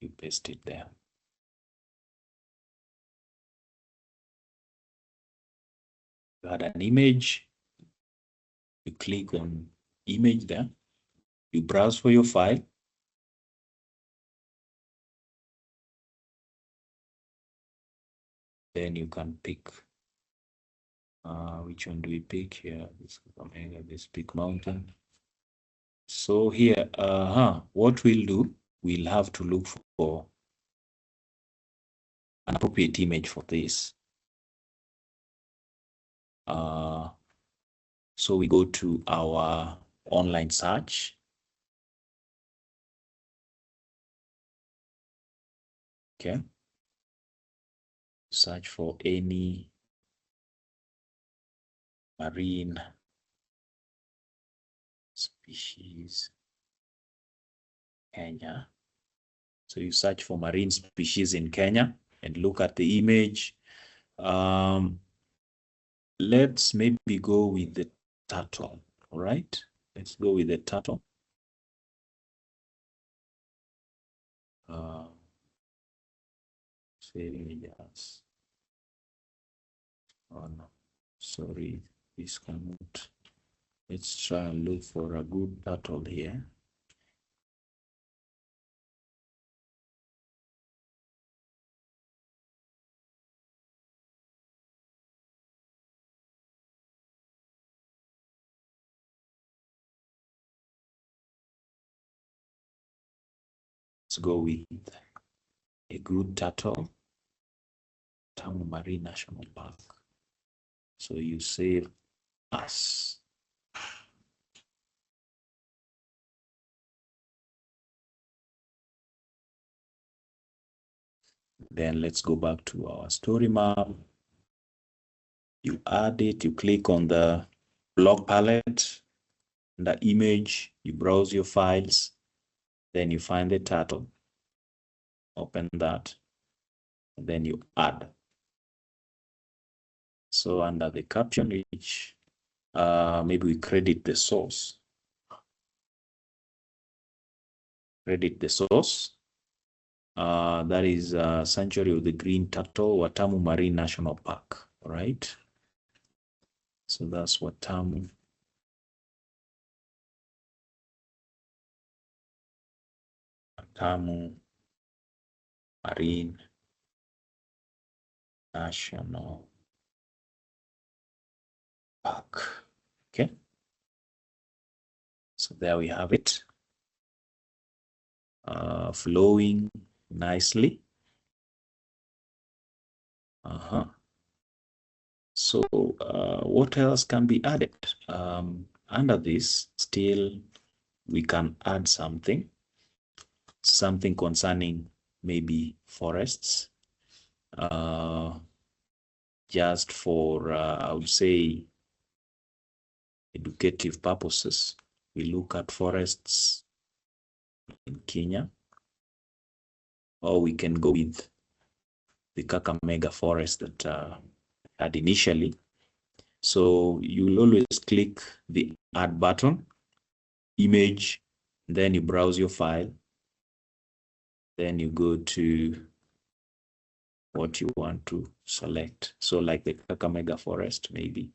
You paste it there. You add an image. You click on image there. You browse for your file. Then you can pick. Which one do we pick here? This pick mountain. So here, what we'll do, we'll have to look for an appropriate image for this. So we go to our online search. Okay. Search for any marine species, Kenya. So you search for marine species in Kenya and look at the image. Let's maybe go with the turtle. All right. Let's go with the turtle. Yes. Oh no, sorry, this cannot. Let's try and look for a good turtle here. Let's go with a good turtle, Tamu Marine National Park. So you save as. Then let's go back to our story map. You add it, you click on the block palette. Under image, you browse your files, then you find the title, open that, and then you add. So under the caption, which maybe we credit the source. Credit the source. That is Sanctuary of the Green Turtle, Watamu Marine National Park. All right. So that's Watamu. Watamu Marine National Park. Okay. So there we have it. Flowing nicely. So what else can be added? Under this, still we can add something concerning maybe forests, just for, I would say, educative purposes. We look at forests in Kenya, or we can go with the Kakamega forest that had initially. So you'll always click the add button, image, then you browse your file, then you go to what you want to select. So like the Kakamega forest, maybe.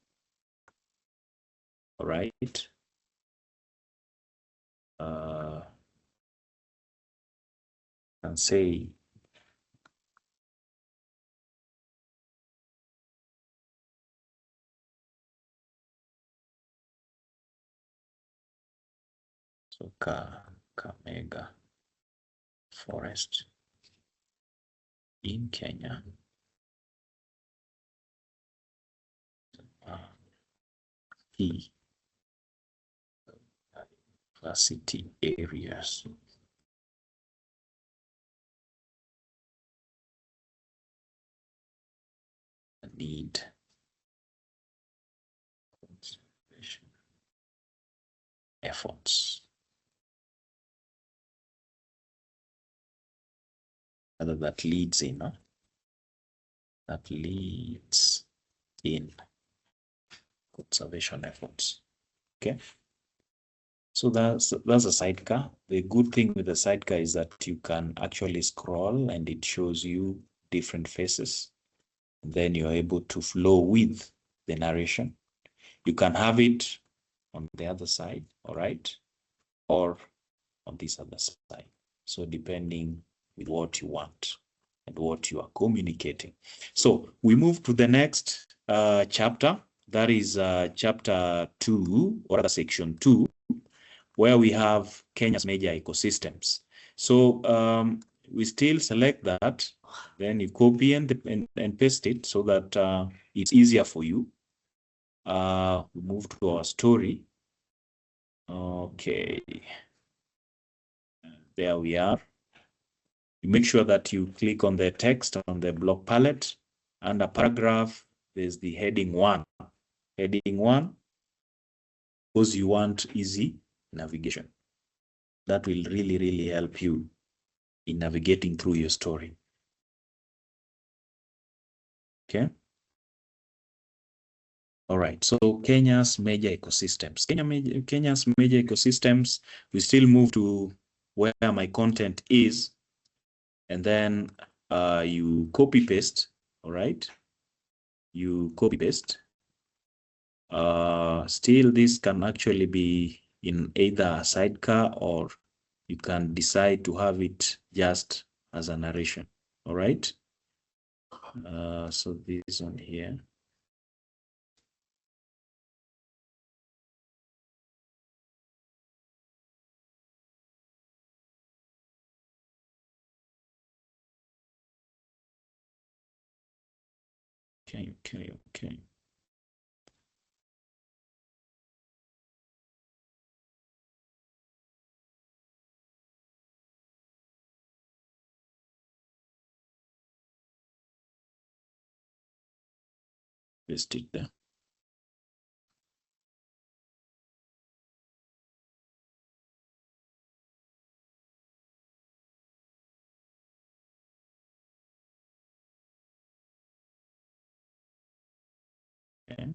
All right. And say so Kakamega forest in Kenya. Key University areas. Need conservation efforts. Whether that leads in, huh? That leads in conservation efforts. Okay. So that's a sidecar. The good thing with the sidecar is that you can actually scroll and it shows you different faces. And then you're able to flow with the narration. You can have it on the other side, all right, or on this other side. So depending with what you want and what you are communicating. So we move to the next chapter. That is chapter 2, or rather section 2, where we have Kenya's major ecosystems. So we still select that, then you copy and paste it so that it's easier for you. We move to our story. Okay. There we are. You make sure that you click on the text on the block palette. Under paragraph, there's the heading 1. Heading 1, because you want easy navigation. That will really, really help you in navigating through your story. Okay. All right. So Kenya's major ecosystems. Kenya's major ecosystems. We still move to where my content is, and then you copy paste. All right. You copy paste. Still, this can actually be in either a sidecar, or you can decide to have it just as a narration. All right. So this one here. Okay. Paste it there. Okay.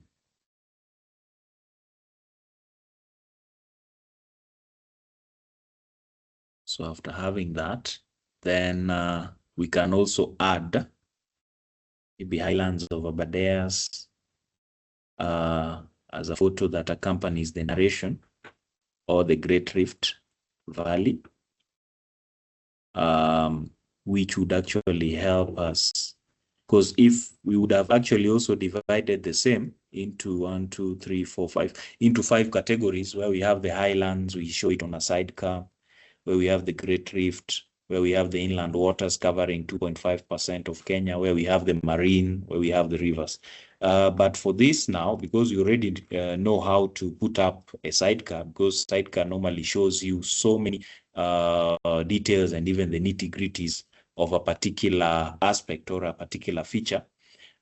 So after having that, then we can also add maybe highlands of Aberdares as a photo that accompanies the narration, or the Great Rift Valley, which would actually help us. Because if we would have actually also divided the same into 1, 2, 3, 4, 5, into 5 categories, where we have the highlands, we show it on a sidecar, where we have the Great Rift, where we have the inland waters covering 2.5% of Kenya, where we have the marine, where we have the rivers. But for this now, because you already know how to put up a sidecar, because sidecar normally shows you so many details and even the nitty-gritties of a particular aspect or a particular feature,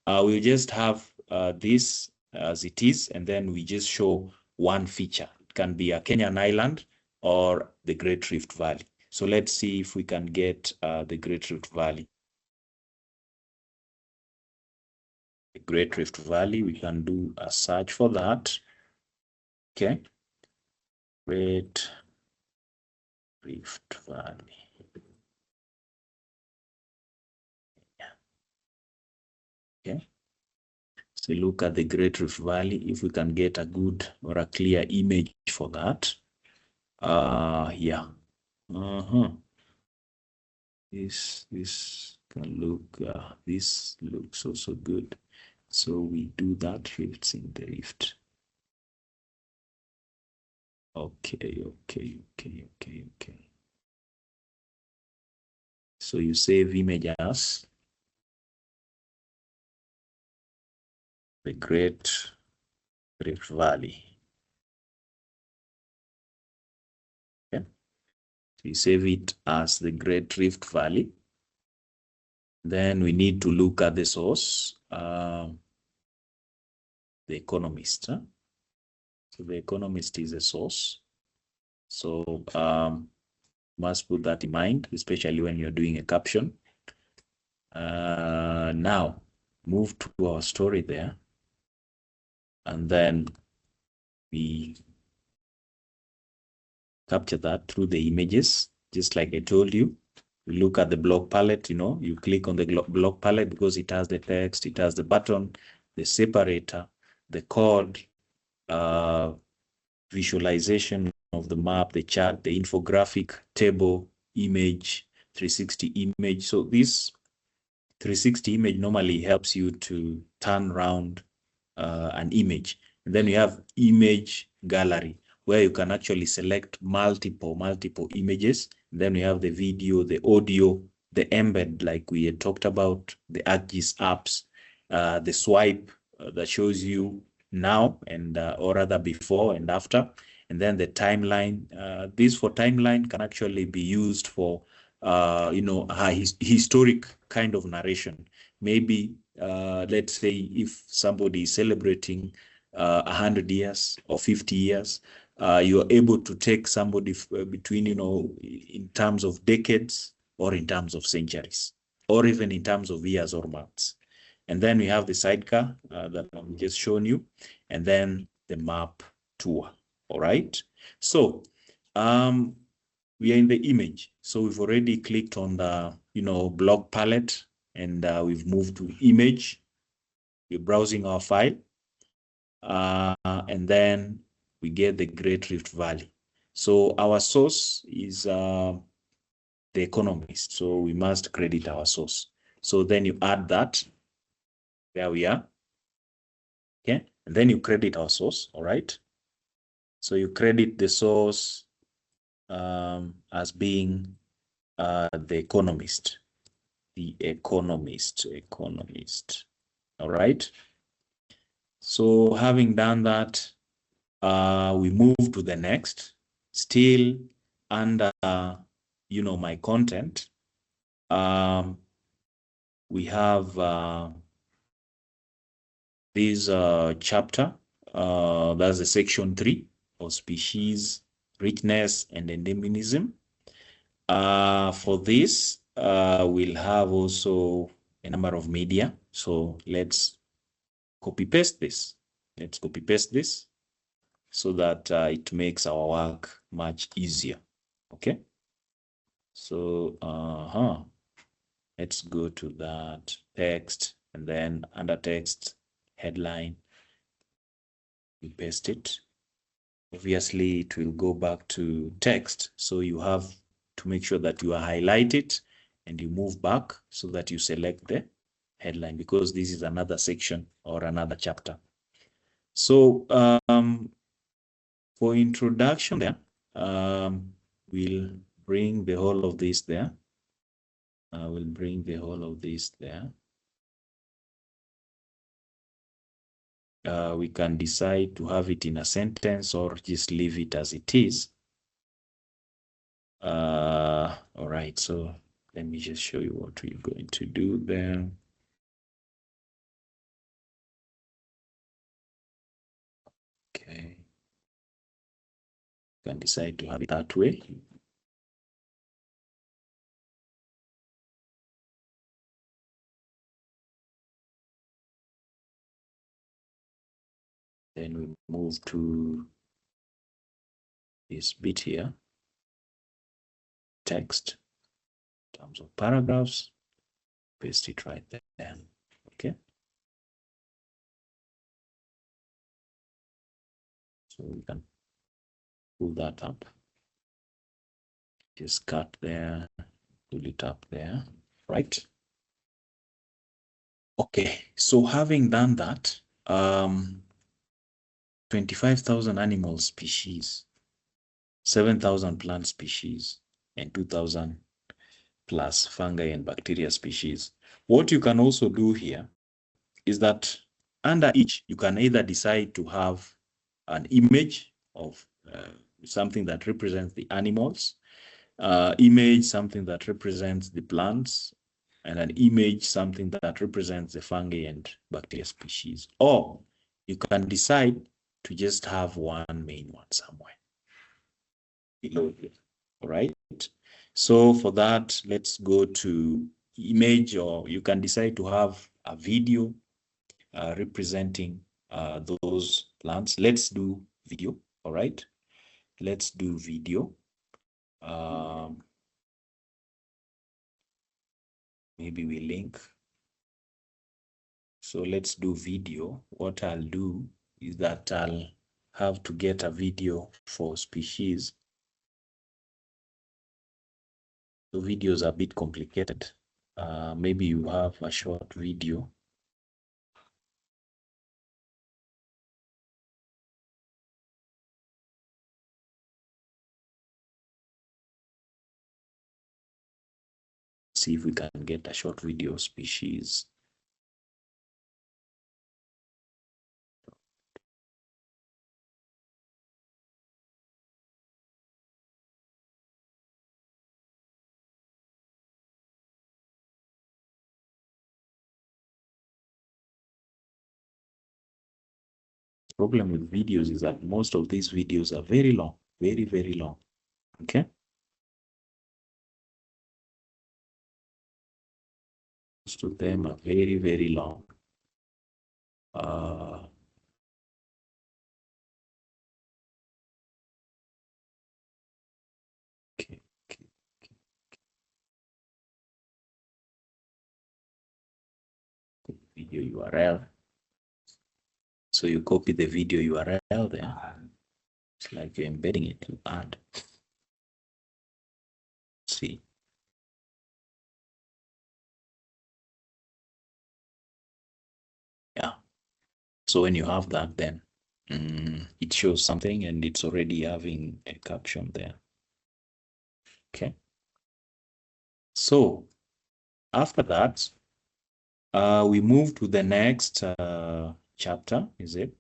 we'll just have this as it is, and then we just show one feature. It can be a Kenyan island or the Great Rift Valley. So let's see if we can get the Great Rift Valley. The Great Rift Valley, we can do a search for that. Okay. Great Rift Valley. Okay. So look at the Great Rift Valley, if we can get a good or a clear image for that. Yeah. This can look, this looks also good. So we do that, rifts in the rift. Okay. So you save image as the Great Rift Valley. Okay. So you save it as the Great Rift Valley. Then we need to look at the source, the Economist. Huh? So the Economist is a source. So must put that in mind, especially when you're doing a caption. Now move to our story there, and then we capture that through the images, just like I told you. You look at the block palette, you click on the block palette because it has the text, it has the button, the separator, the code, visualization of the map, the chart, the infographic, table, image, 360 image. So this 360 image normally helps you to turn around an image. And then you have image gallery, where you can actually select multiple images. And then we have the video, the audio, the embed, like we had talked about, the ArcGIS apps, the swipe that shows you now and or rather before and after. And then the timeline. This for timeline can actually be used for a historic kind of narration. Maybe let's say if somebody is celebrating 100 years or 50 years, you are able to take somebody between, in terms of decades or in terms of centuries, or even in terms of years or months. And then we have the sidecar that I've just shown you, and then the map tour. All right. So we are in the image. So we've already clicked on the, block palette, and we've moved to image. We're browsing our file. And then we get the Great Rift Valley. So our source is the Economist. So we must credit our source. So then you add that. There we are. Okay. And then you credit our source. All right. So you credit the source as being the Economist. The Economist. All right. So having done that, we move to the next, still under, my content. We have this chapter, that's the section 3 of species, richness, and endemism. For this, we'll have also a number of media. So let's copy paste this. Let's copy paste this so that it makes our work much easier. Okay. So, let's go to that text, and then under text headline, we paste it. Obviously, it will go back to text. So you have to make sure that you highlight it and you move back so that you select the headline, because this is another section or another chapter. So for introduction there, we'll bring the whole of this there. We'll bring the whole of this there. We can decide to have it in a sentence or just leave it as it is. All right, so let me just show you what we're going to do there. Okay. You can decide to have it that way. Then we move to this bit here, text, in terms of paragraphs, paste it right there. Okay. So we can pull that up. Just cut there, pull it up there, right? Okay, so having done that, 25,000 animal species, 7,000 plant species, and 2,000 plus fungi and bacteria species. What you can also do here is that under each, you can either decide to have an image of something that represents the animals, image something that represents the plants, and an image something that represents the fungi and bacteria species. Or you can decide to just have one main one somewhere below it. All right. So for that, let's go to image, or you can decide to have a video representing those plants. Let's do video. All right. Let's do video. Maybe we link. So let's do video. What I'll do is that I'll have to get a video for species. The videos are a bit complicated. Maybe you have a short video. See if we can get a short video species. Problem with videos is that most of these videos are very long, very, very long. Okay. Most of them are very, very long. Okay. Video URL. So you copy the video URL there. It's like you're embedding it to add. See. Yeah. So when you have that, then it shows something and it's already having a caption there. Okay. So after that, we move to the next chapter, is it?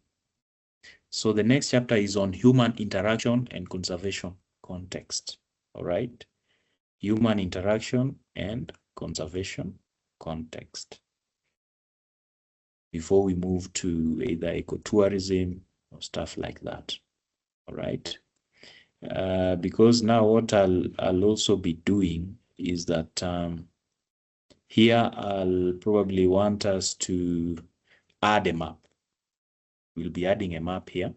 So the next chapter is on human interaction and conservation context. All right. Human interaction and conservation context. Before we move to either ecotourism or stuff like that. All right. Because now what I'll also be doing is that here I'll probably want us to add a map. We'll be adding a map here.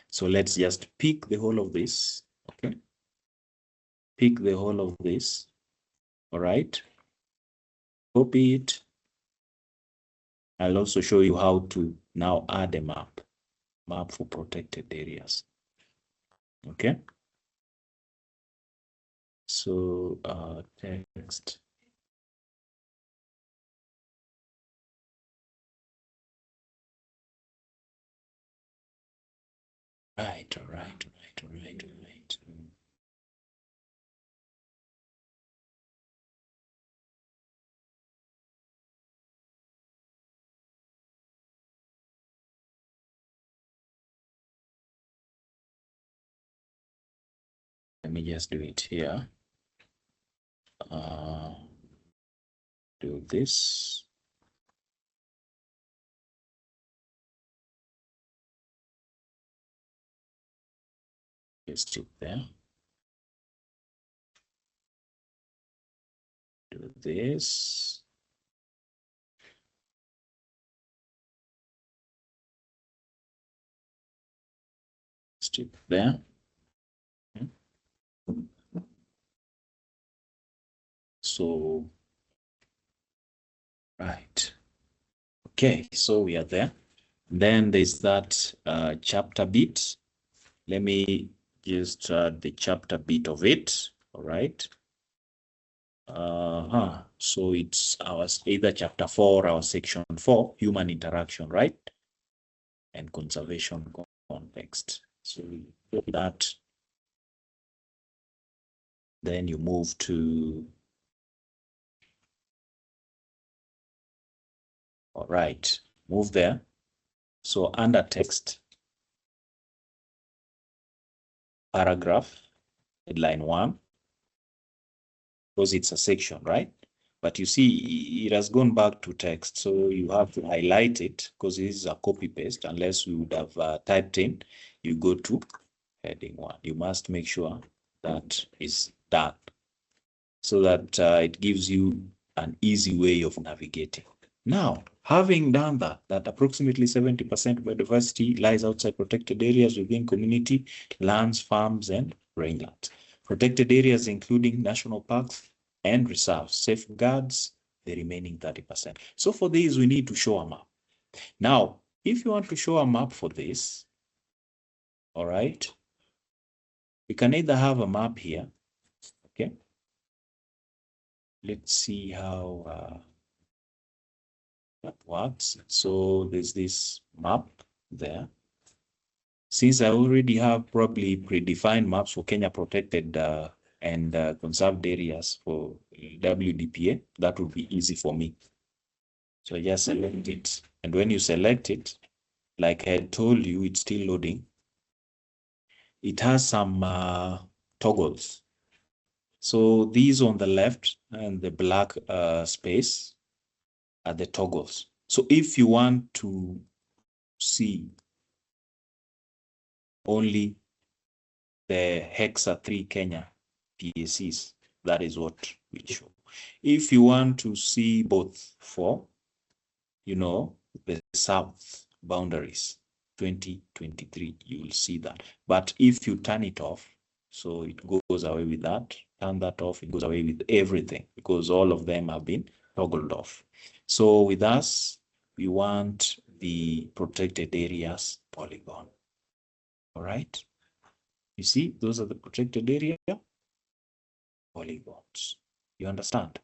So let's just pick the whole of this, okay? Pick the whole of this, all right? Copy it. I'll also show you how to now add a map for protected areas, okay? So text. Right. Let me just do it here. Do this. Paste it there. Do this. Paste it there. So, right. Okay, so we are there. Then there's that chapter bit. Let me just add the chapter bit of it. All right. So it's our either chapter 4 or section 4, human interaction, right? And conservation context. So we do that. Then you move to, all right, move there. So under text, paragraph, headline 1, because it's a section, right? But you see, it has gone back to text. So you have to highlight it because this is a copy paste. Unless you would have typed in, you go to heading 1. You must make sure that is done so that it gives you an easy way of navigating. Now, having done that approximately 70% of biodiversity lies outside protected areas within community lands, farms, and rangelands. Protected areas including national parks and reserves safeguards the remaining 30%. So for these, we need to show a map. Now, if you want to show a map for this, all right, we can either have a map here, okay? Let's see how that works. So there's this map there. Since I already have probably predefined maps for Kenya protected and conserved areas for WDPA, that would be easy for me. So I just select it. And when you select it, like I told you, it's still loading. It has some toggles. So these on the left and the black space are the toggles. So if you want to see only the Hexa 3 Kenya PACs, that is what we show. If you want to see both for, the south boundaries, 2023, you will see that. But if you turn it off, so it goes away with that, turn that off, it goes away with everything because all of them have been toggled off. So with us, we want the protected areas polygon. All right. You see, those are the protected area polygons. You understand?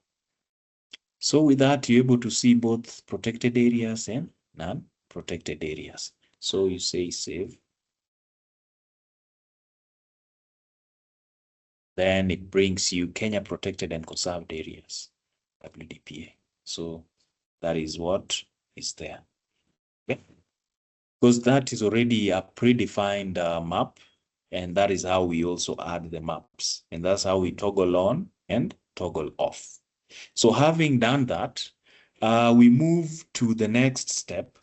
So with that, you're able to see both protected areas and non-protected areas. So you say save. Then it brings you Kenya protected and conserved areas, WDPA. So that is what is there. Okay? Because that is already a predefined map. And that is how we also add the maps. And that's how we toggle on and toggle off. So having done that, we move to the next step,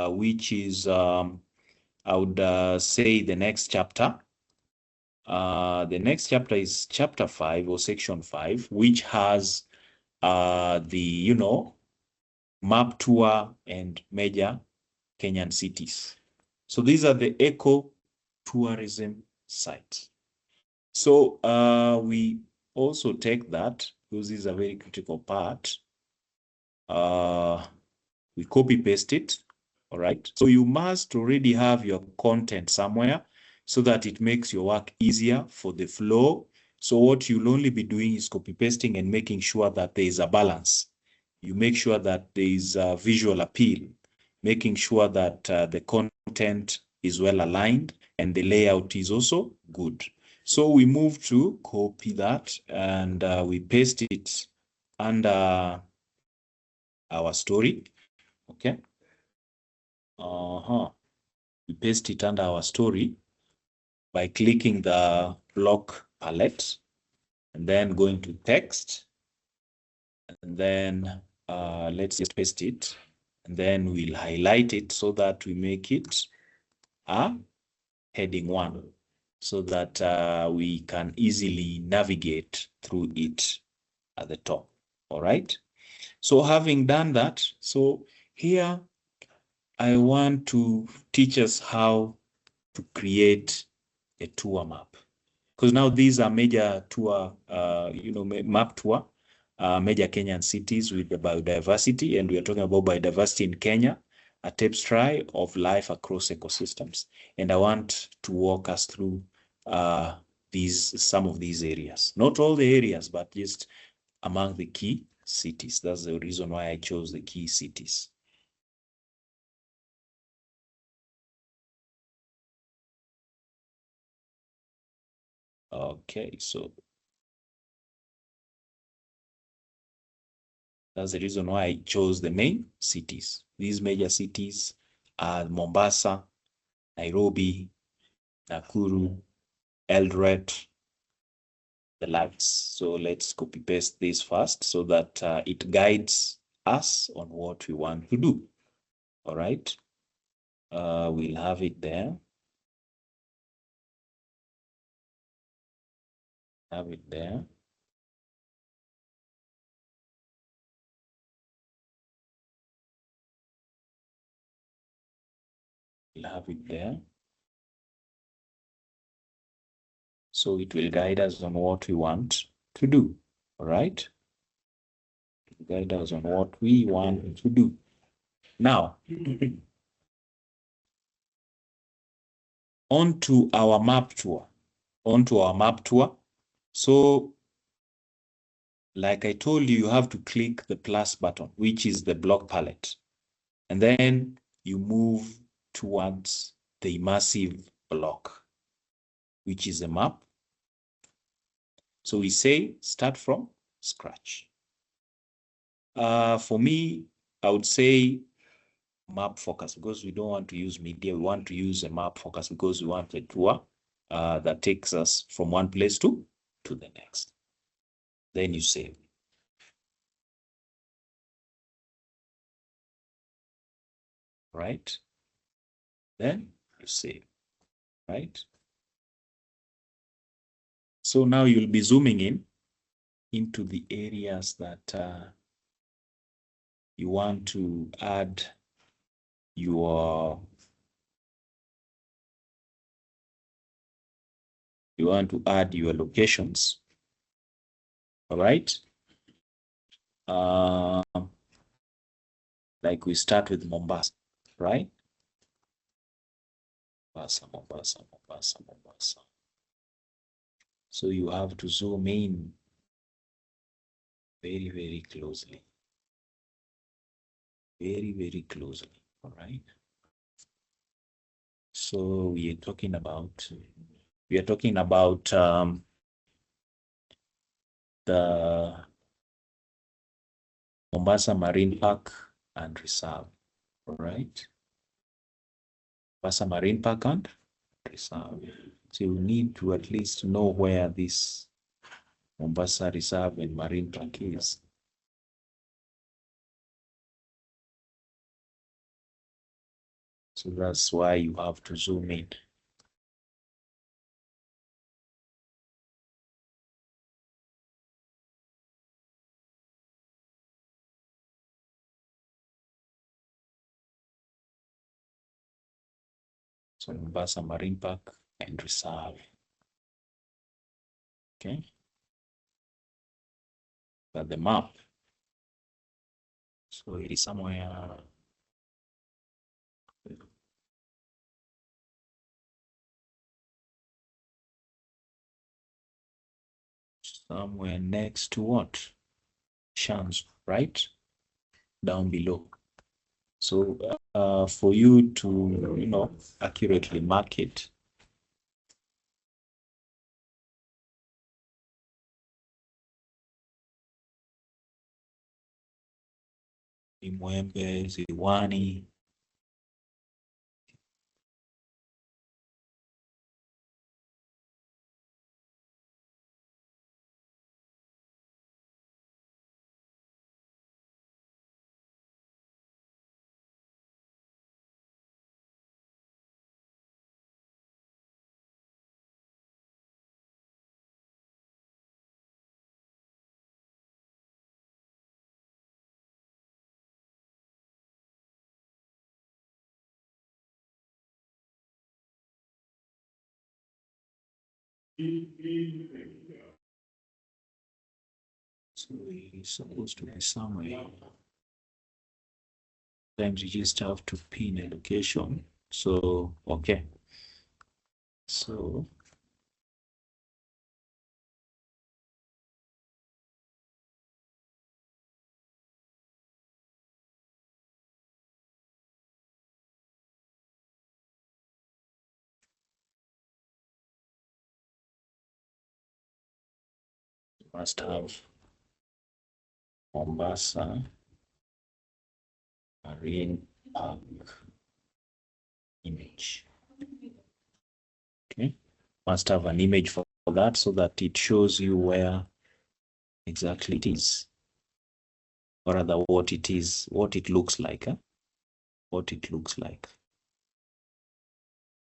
which is, I would say the next chapter. The next chapter is chapter 5 or section 5, which has the, map tour and major Kenyan cities. So these are the eco-tourism sites. So we also take that, because this is a very critical part. We copy paste it. All right. So you must already have your content somewhere so that it makes your work easier for the flow. So what you'll only be doing is copy pasting and making sure that there is a balance. You make sure that there is a visual appeal, making sure that the content is well aligned and the layout is also good. So we move to copy that and we paste it under our story. Okay. We paste it under our story by clicking the block palette and then going to text. And then let's just paste it. And then we'll highlight it so that we make it a heading 1, so that we can easily navigate through it at the top. All right. So having done that, so here I want to teach us how to create a tour map. Because now these are major tour, map tour, major Kenyan cities with the biodiversity, and we are talking about biodiversity in Kenya, a tapestry of life across ecosystems. And I want to walk us through some of these areas. Not all the areas, but just among the key cities. That's the reason why I chose the key cities. Okay, so that's the reason why I chose the main cities. These major cities are Mombasa, Nairobi, Nakuru, Eldoret, the likes. So let's copy paste this first so that it guides us on what we want to do. All right. We'll have it there. Have it there. We'll have it there. So it will guide us on what we want to do. All right. Guide us on what we want to do. Now, onto our map tour. So, like I told you, you have to click the plus button, which is the block palette. And then you move towards the immersive block, which is a map. So we say start from scratch. For me, I would say map focus, because we don't want to use media. We want to use a map focus because we want a tour that takes us from one place to the next. Then you save. Right? Then you save. Right? So now you'll be zooming in into the areas that you want to add your locations. All right. Like we start with Mombasa, right? Mombasa. So you have to zoom in very, very closely. Very, very closely. All right. So we are talking about the Mombasa Marine Park and Reserve. All right. Mombasa Marine Park and Reserve. So you need to at least know where this Mombasa Reserve and Marine Park is. So that's why you have to zoom in. So Mombasa Marine Park and Reserve. Okay. But the map. So it is somewhere. Somewhere next to what? Shams, right? Down below. So for you to, accurately mark it, Imwembe, Ziwani, so it's supposed to be somewhere. Sometimes you just have to pin a location. So, okay. So, you must have Mombasa Marine Park image. Okay. Must have an image for that so that it shows you where exactly it is. Or rather what it is, what it looks like. What it looks like.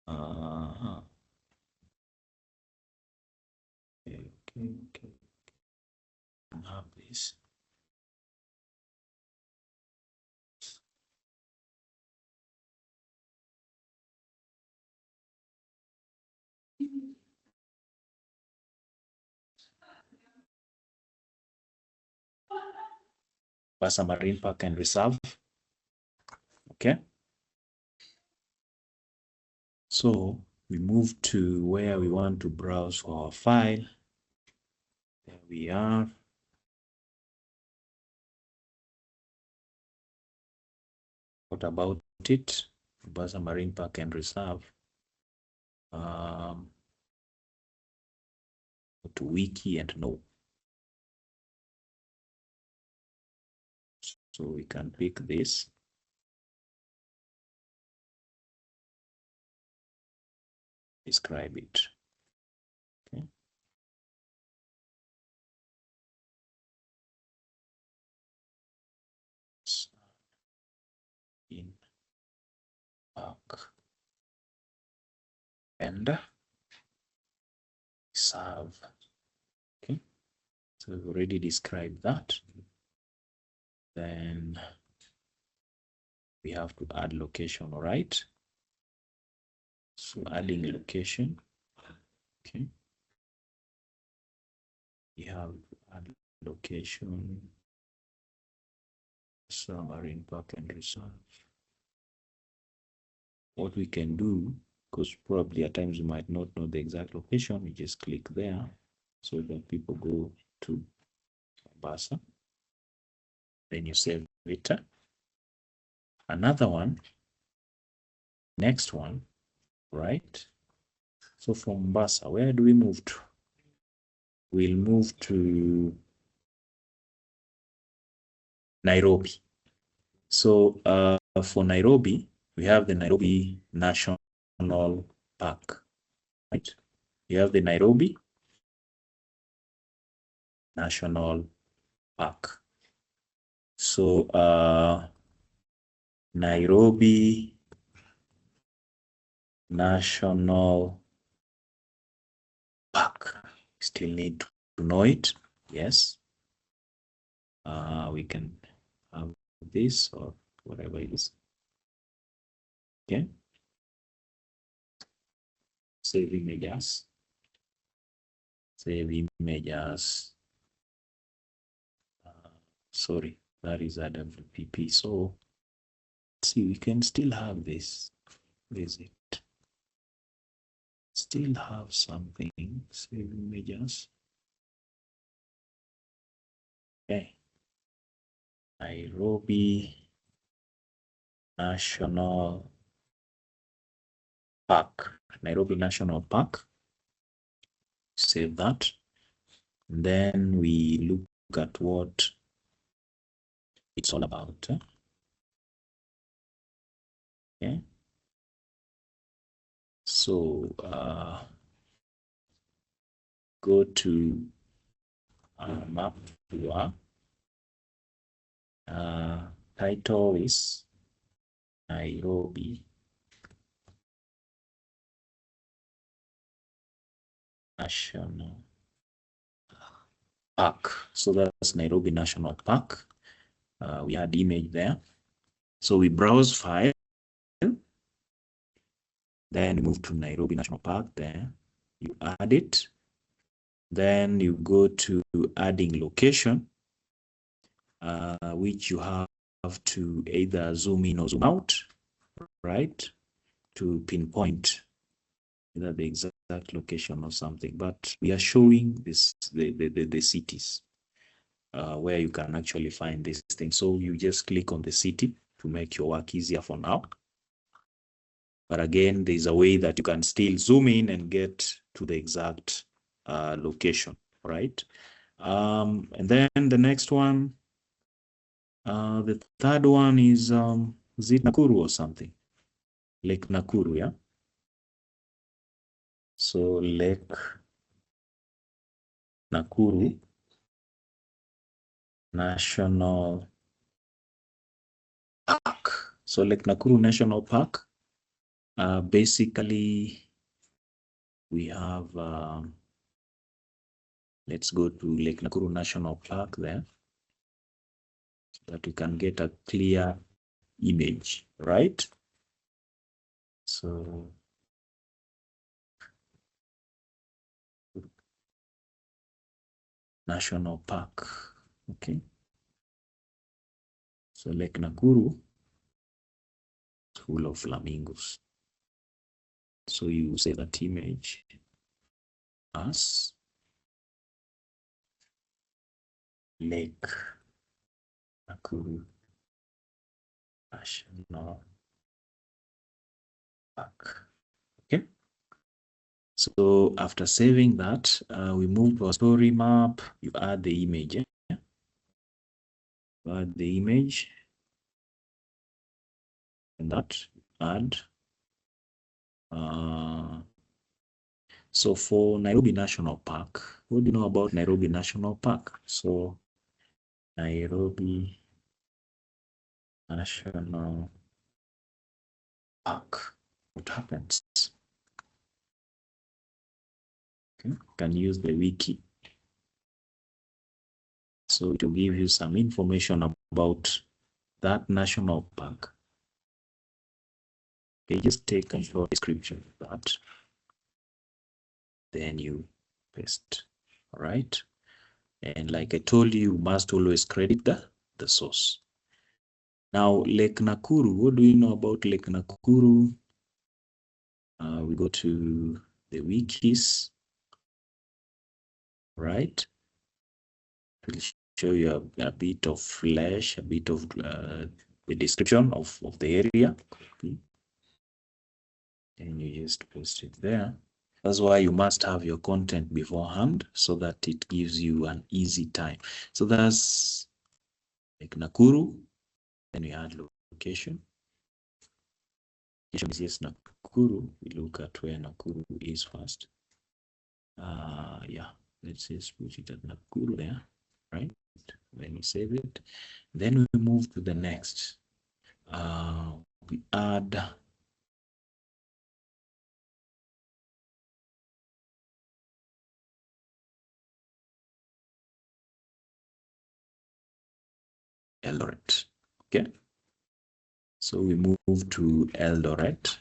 Uh-huh. Okay. I have this. Mombasa Marine Park and Reserve. Okay. So we move to where we want to browse for our file. There we are. What about it? Mombasa Marine Park and Reserve. Go to wiki and no. So we can pick this. Describe it. Okay. In park and serve. Okay. So we've already described that. Then we have to add location, all right? So adding a location. Okay. We have to add location. Marine Park and Reserve. What we can do, because probably at times you might not know the exact location, we just click there so that people go to Mombasa. Then you save it. Another one, next one, right? So from Mombasa, where do we move to? We'll move to Nairobi. So for Nairobi, we have the Nairobi National Park, right? You have the Nairobi National Park. So Nairobi National Park. Still need to know it. Yes. We can have this or whatever it is. Okay. save images. Save images. Sorry, that is AWPP. So let's see, we can still have this. Visit. Still have something. Save images. Okay. Nairobi National Park. Nairobi National Park. Save that. And then we look at what it's all about. Okay. So go to map tour. Title is Nairobi National Park. So that's Nairobi National Park. We had image there. So we browse file. Then you move to Nairobi National Park. There you add it. Then you go to adding location, which you have to either zoom in or zoom out, right? To pinpoint either the exact location or something. But we are showing this the cities where you can actually find this thing. So you just click on the city to make your work easier for now. But again, there's a way that you can still zoom in and get to the exact location, right? And then the next one, the third one is it Nakuru or something? Lake Nakuru, yeah? So Lake Nakuru National Park. So Lake Nakuru National Park, basically we have, let's go to Lake Nakuru National Park there, so that we can get a clear image, right? So National Park, okay. So Lake Nakuru is full of flamingos. So you say that image as Lake Nakuru National Park. Okay. So after saving that, we move to a story map. You add the image. Yeah? You add the image. And that add. So for Nairobi National Park, what do you know about Nairobi National Park? So Nairobi National Park. What happens? Okay, you can use the wiki. So it will give you some information about that national park. Okay, just take a short description of that. Then you paste. All right. And like I told you, you must always credit the source. Now, Lake Nakuru, what do we know about Lake Nakuru? We go to the wikis, right? It will show you a bit of flesh, a bit of the description of the area. Okay. And you just post it there. That's why you must have your content beforehand so that it gives you an easy time. So that's like Nakuru. Then we add location. Location is yes, Nakuru. We look at where Nakuru is first. Yeah, let's just put it at Nakuru there, right? Then we save it. Then we move to the next. We add Eldoret. Okay. So we move to Eldoret.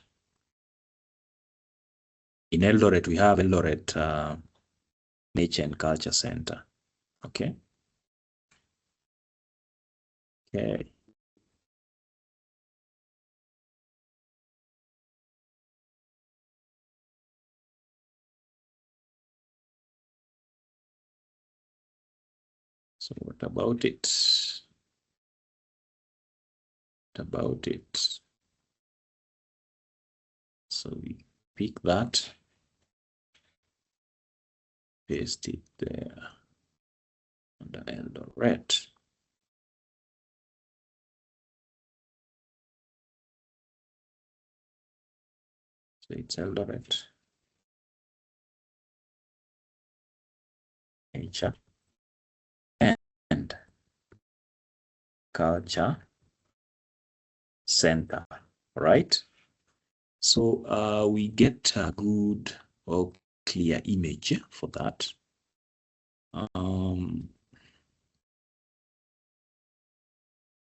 In Eldoret, we have Eldoret Nature and Culture Center. Okay. Okay. So what about it? What about it? So we pick that, paste it there under Eldoret. So it's Eldoret Nature and Culture Center, right? So we get a good or clear image for that.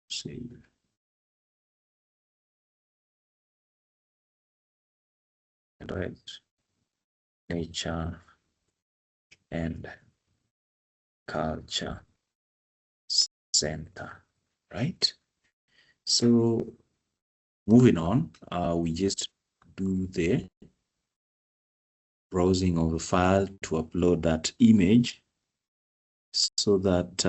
Save. Eldoret Nature and Culture Center, right? So moving on, we just do the browsing of the file to upload that image so that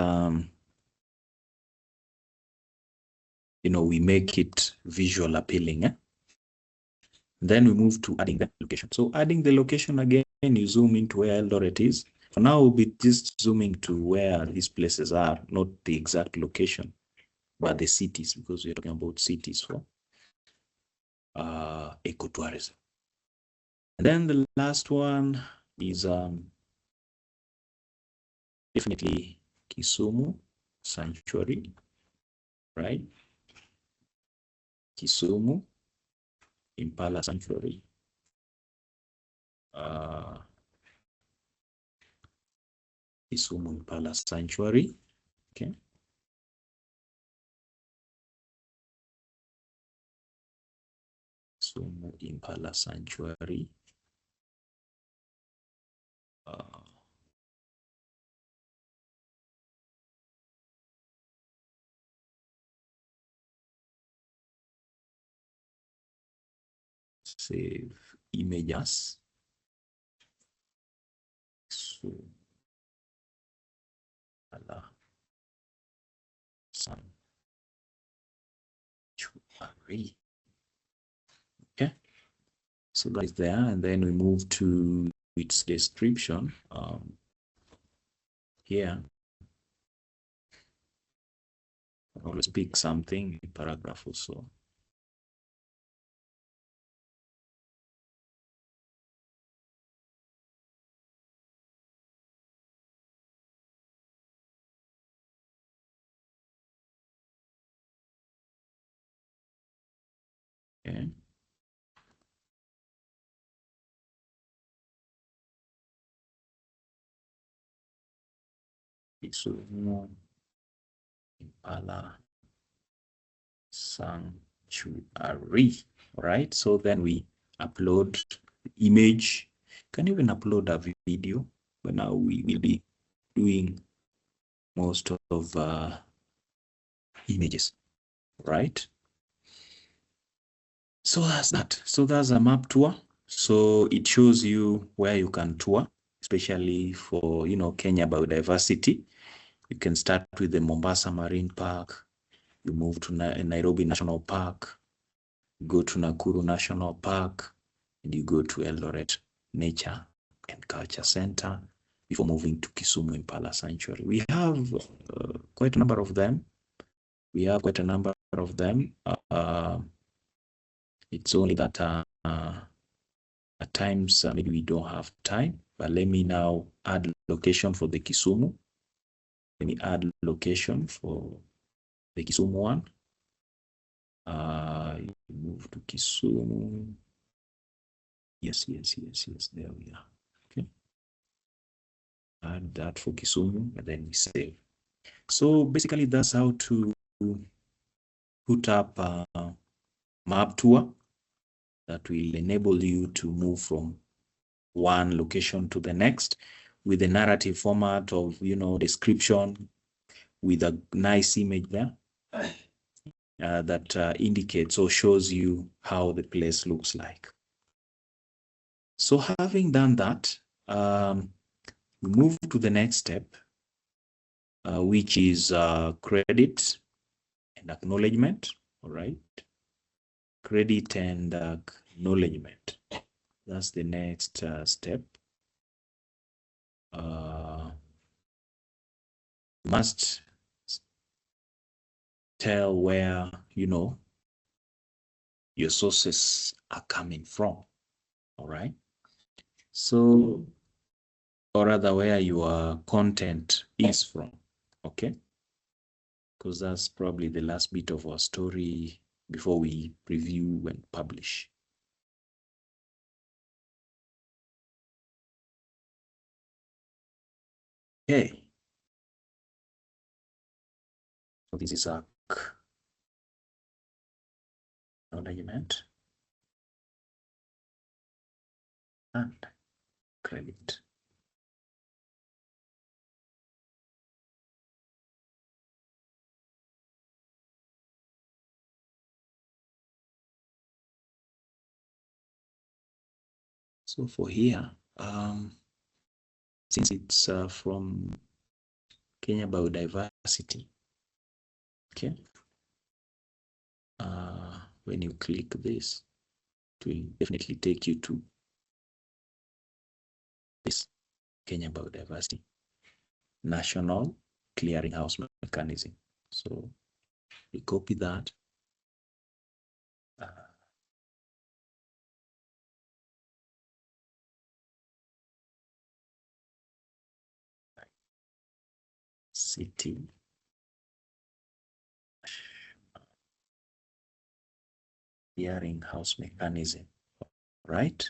we make it visual appealing. Then we move to adding the location. So adding the location again, you zoom into where Eldoret is. For now, we'll be just zooming to where these places are, not the exact location, but the cities, because we're talking about cities for ecotourism. And then the last one is definitely Kisumu Sanctuary, right? Kisumu Impala Sanctuary. Kisumu Impala Sanctuary, okay. Kisumu Impala Sanctuary. Save images. So, Sanctuary. Okay. So that is there, and then we move to its description. Here, I always pick something in paragraph or so. Okay. Kisumu Impala Sanctuary. Right. So then we upload the image. You can even upload a video, but now we will be doing most of images, right? So that's that. So that's a map tour. So it shows you where you can tour, especially for Kenya biodiversity. You can start with the Mombasa Marine Park. You move to Nairobi National Park. You go to Nakuru National Park, and you go to Eldoret Nature and Culture Center before moving to Kisumu Impala Sanctuary. We have quite a number of them. It's only that at times maybe we don't have time, but let me now add location for the Kisumu. Let me add location for the Kisumu one. Move to Kisumu. Yes. There we are. Okay. Add that for Kisumu, and then we save. So basically, that's how to put up a map tour that will enable you to move from one location to the next with a narrative format of, description with a nice image there that indicates or shows you how the place looks like. So having done that, we move to the next step, which is credit and acknowledgement. All right. Credit and acknowledgement. That's the next step. Must tell where, your sources are coming from. All right. So, or rather where your content is from. Okay. Because that's probably the last bit of our story before we preview and publish. Okay. So this is our acknowledgement and credit. So for here, since it's from Kenya Biodiversity, okay, when you click this, it will definitely take you to this Kenya Biodiversity National Clearinghouse Mechanism. So we copy that. City Clearinghouse Mechanism, right?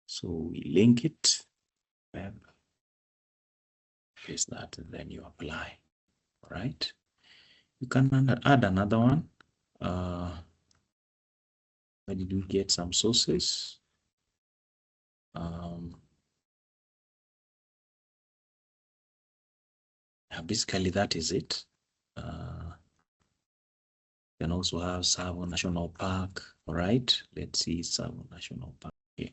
So we link it, web, paste that, and then you apply, right? You can add another one. Where did we get some sources? Basically, that is it. You can also have Tsavo National Park. All right, let's see Tsavo National Park here.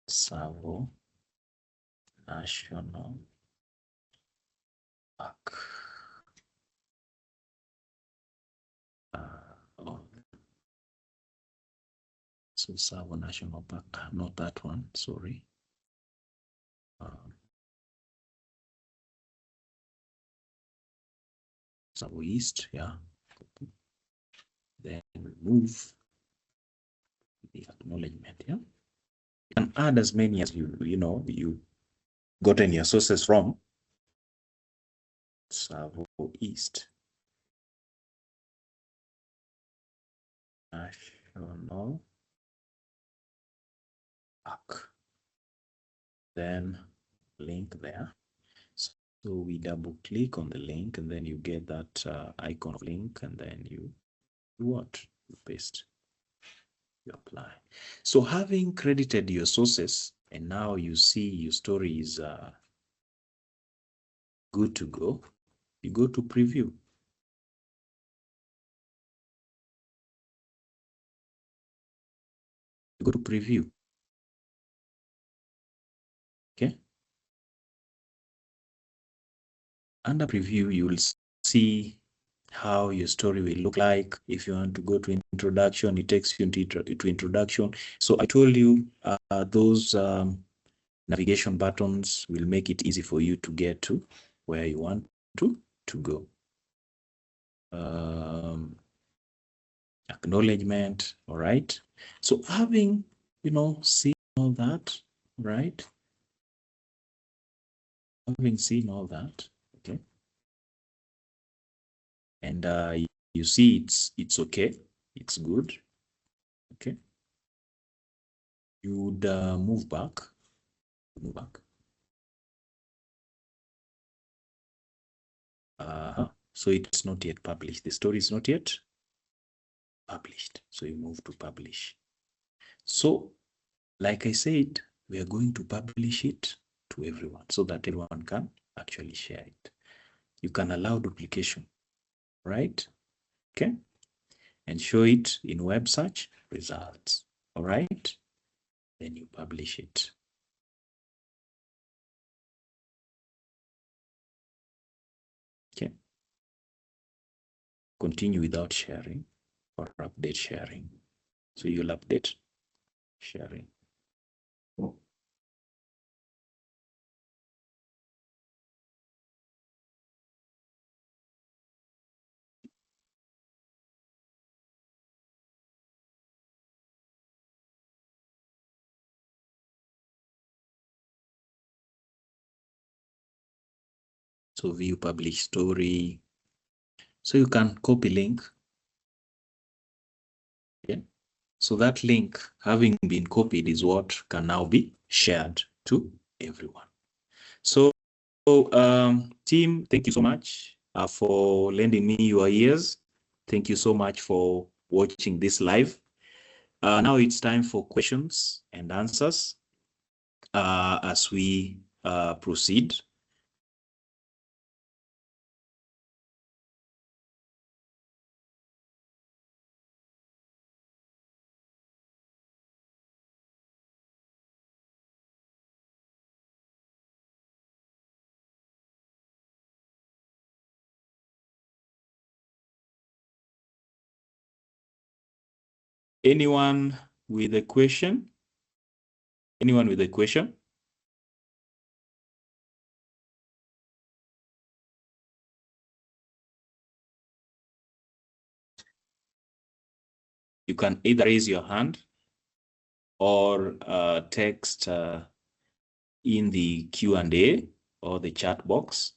Tsavo National Park. So Tsavo National Park, not that one, sorry. Tsavo East, yeah. Then remove the acknowledgement, yeah. You can add as many as you gotten your sources from. Tsavo East National Park. Then link there. So we double click on the link and then you get that icon of link and then you do what? You paste, you apply. So having credited your sources and now you see your story is good to go, you go to preview. You go to preview. Okay. Under preview, you will see how your story will look like. If you want to go to introduction, it takes you to introduction. So I told you those navigation buttons will make it easy for you to get to where you want to go. Acknowledgement, all right. So having, seen all that, right? Having seen all that, okay. And you see it's okay, it's good, okay. you would move back. So it's not yet published. The story is not yet published. So you move to publish. So, like I said, we are going to publish it to everyone so that everyone can actually share it. You can allow duplication, right? Okay. And show it in web search results. All right. Then you publish it. Okay. Continue without sharing or update sharing. So you'll update sharing. So view publish story. So you can copy link. Yeah. So that link having been copied is what can now be shared to everyone. So team, thank you so much for lending me your ears. Thank you so much for watching this live. Now it's time for questions and answers as we proceed. Anyone with a question? Anyone with a question? You can either raise your hand or text in the Q&A or the chat box.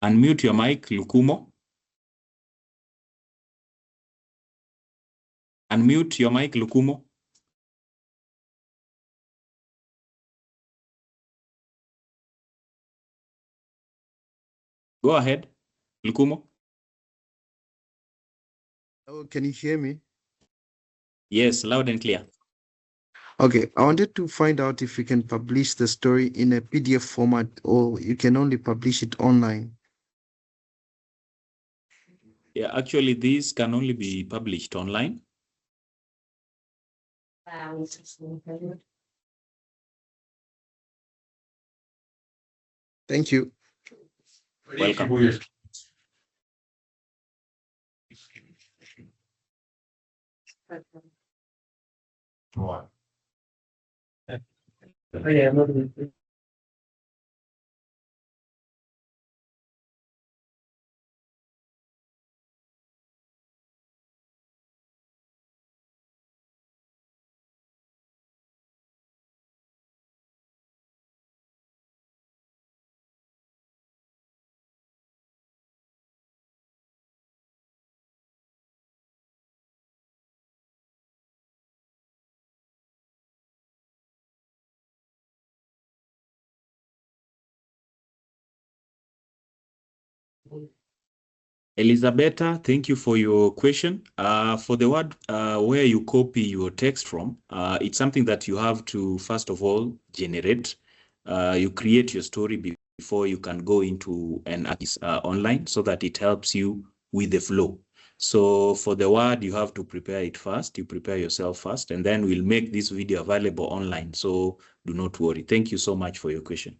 Unmute your mic, Lukumo. Unmute your mic, Lukumo. Go ahead, Lukumo. Oh, can you hear me? Yes, loud and clear. Okay, I wanted to find out if you can publish the story in a PDF format or you can only publish it online. Yeah, actually, these can only be published online. Thank you. Welcome. Elisabetta, thank you for your question. For the word where you copy your text from, it's something that you have to, first of all, generate. You create your story before you can go into an ArcGIS online so that it helps you with the flow. So for the word, you have to prepare it first. You prepare yourself first, and then we'll make this video available online. So do not worry. Thank you so much for your question.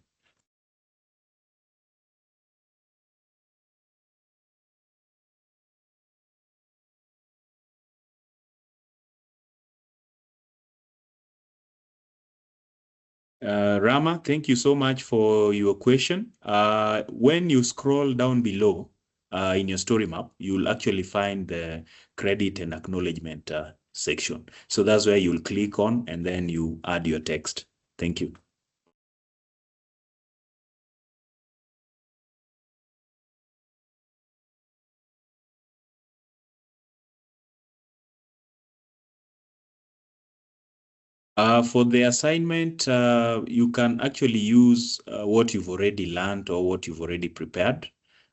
Rama, thank you so much for your question. When you scroll down below in your story map, you'll actually find the credit and acknowledgement section. So that's where you'll click on and then you add your text. Thank you. For the assignment, you can actually use what you've already learned or what you've already prepared.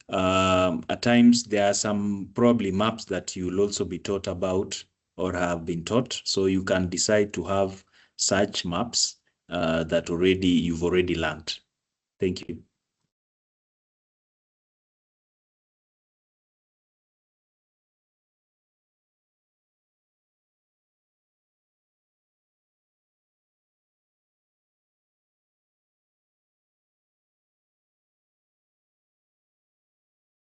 At times, there are some probably maps that you'll also be taught about or have been taught. So you can decide to have such maps that you've already learned. Thank you.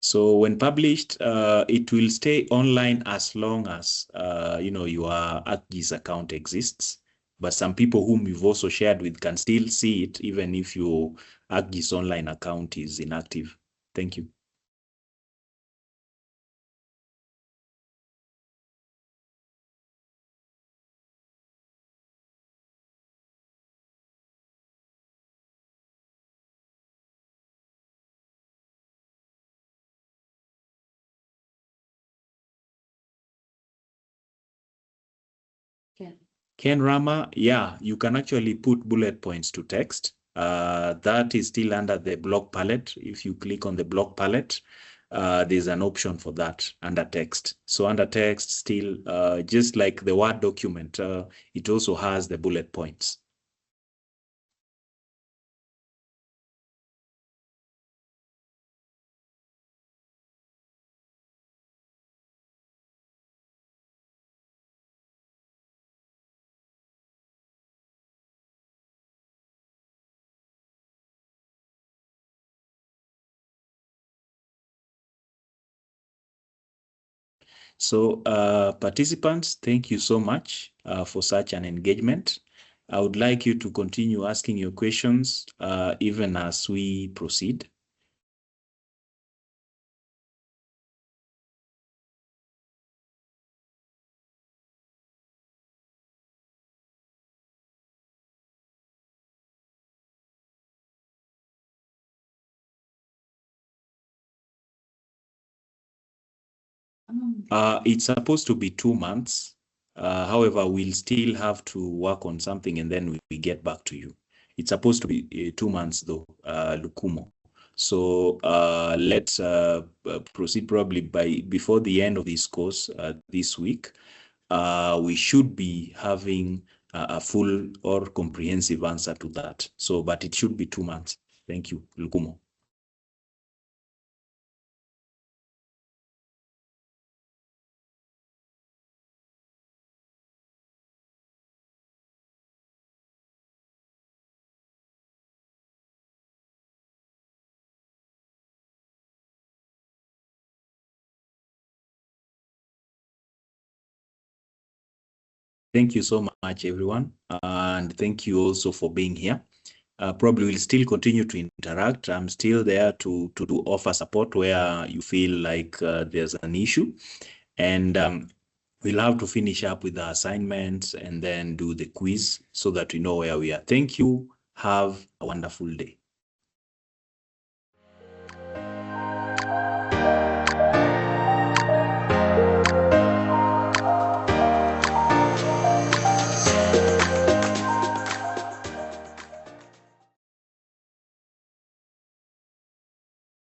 So when published, it will stay online as long as your ArcGIS account exists. But some people whom you've also shared with can still see it even if your ArcGIS online account is inactive. Thank you. Ken Rama, yeah, you can actually put bullet points to text. That is still under the block palette. If you click on the block palette, there's an option for that under text. So under text, still, just like the Word document, it also has the bullet points. So participants, thank you so much for such an engagement. I would like you to continue asking your questions even as we proceed. It's supposed to be 2 months. However, we'll still have to work on something and then we get back to you. It's supposed to be 2 months though, Lukumo. So let's proceed probably before the end of this course this week. We should be having a full or comprehensive answer to that. So, but it should be 2 months. Thank you, Lukumo. Thank you so much, everyone. And thank you also for being here. Probably we'll still continue to interact. I'm still there to offer support where you feel like there's an issue. And we'll have to finish up with the assignments and then do the quiz so that we know where we are. Thank you. Have a wonderful day.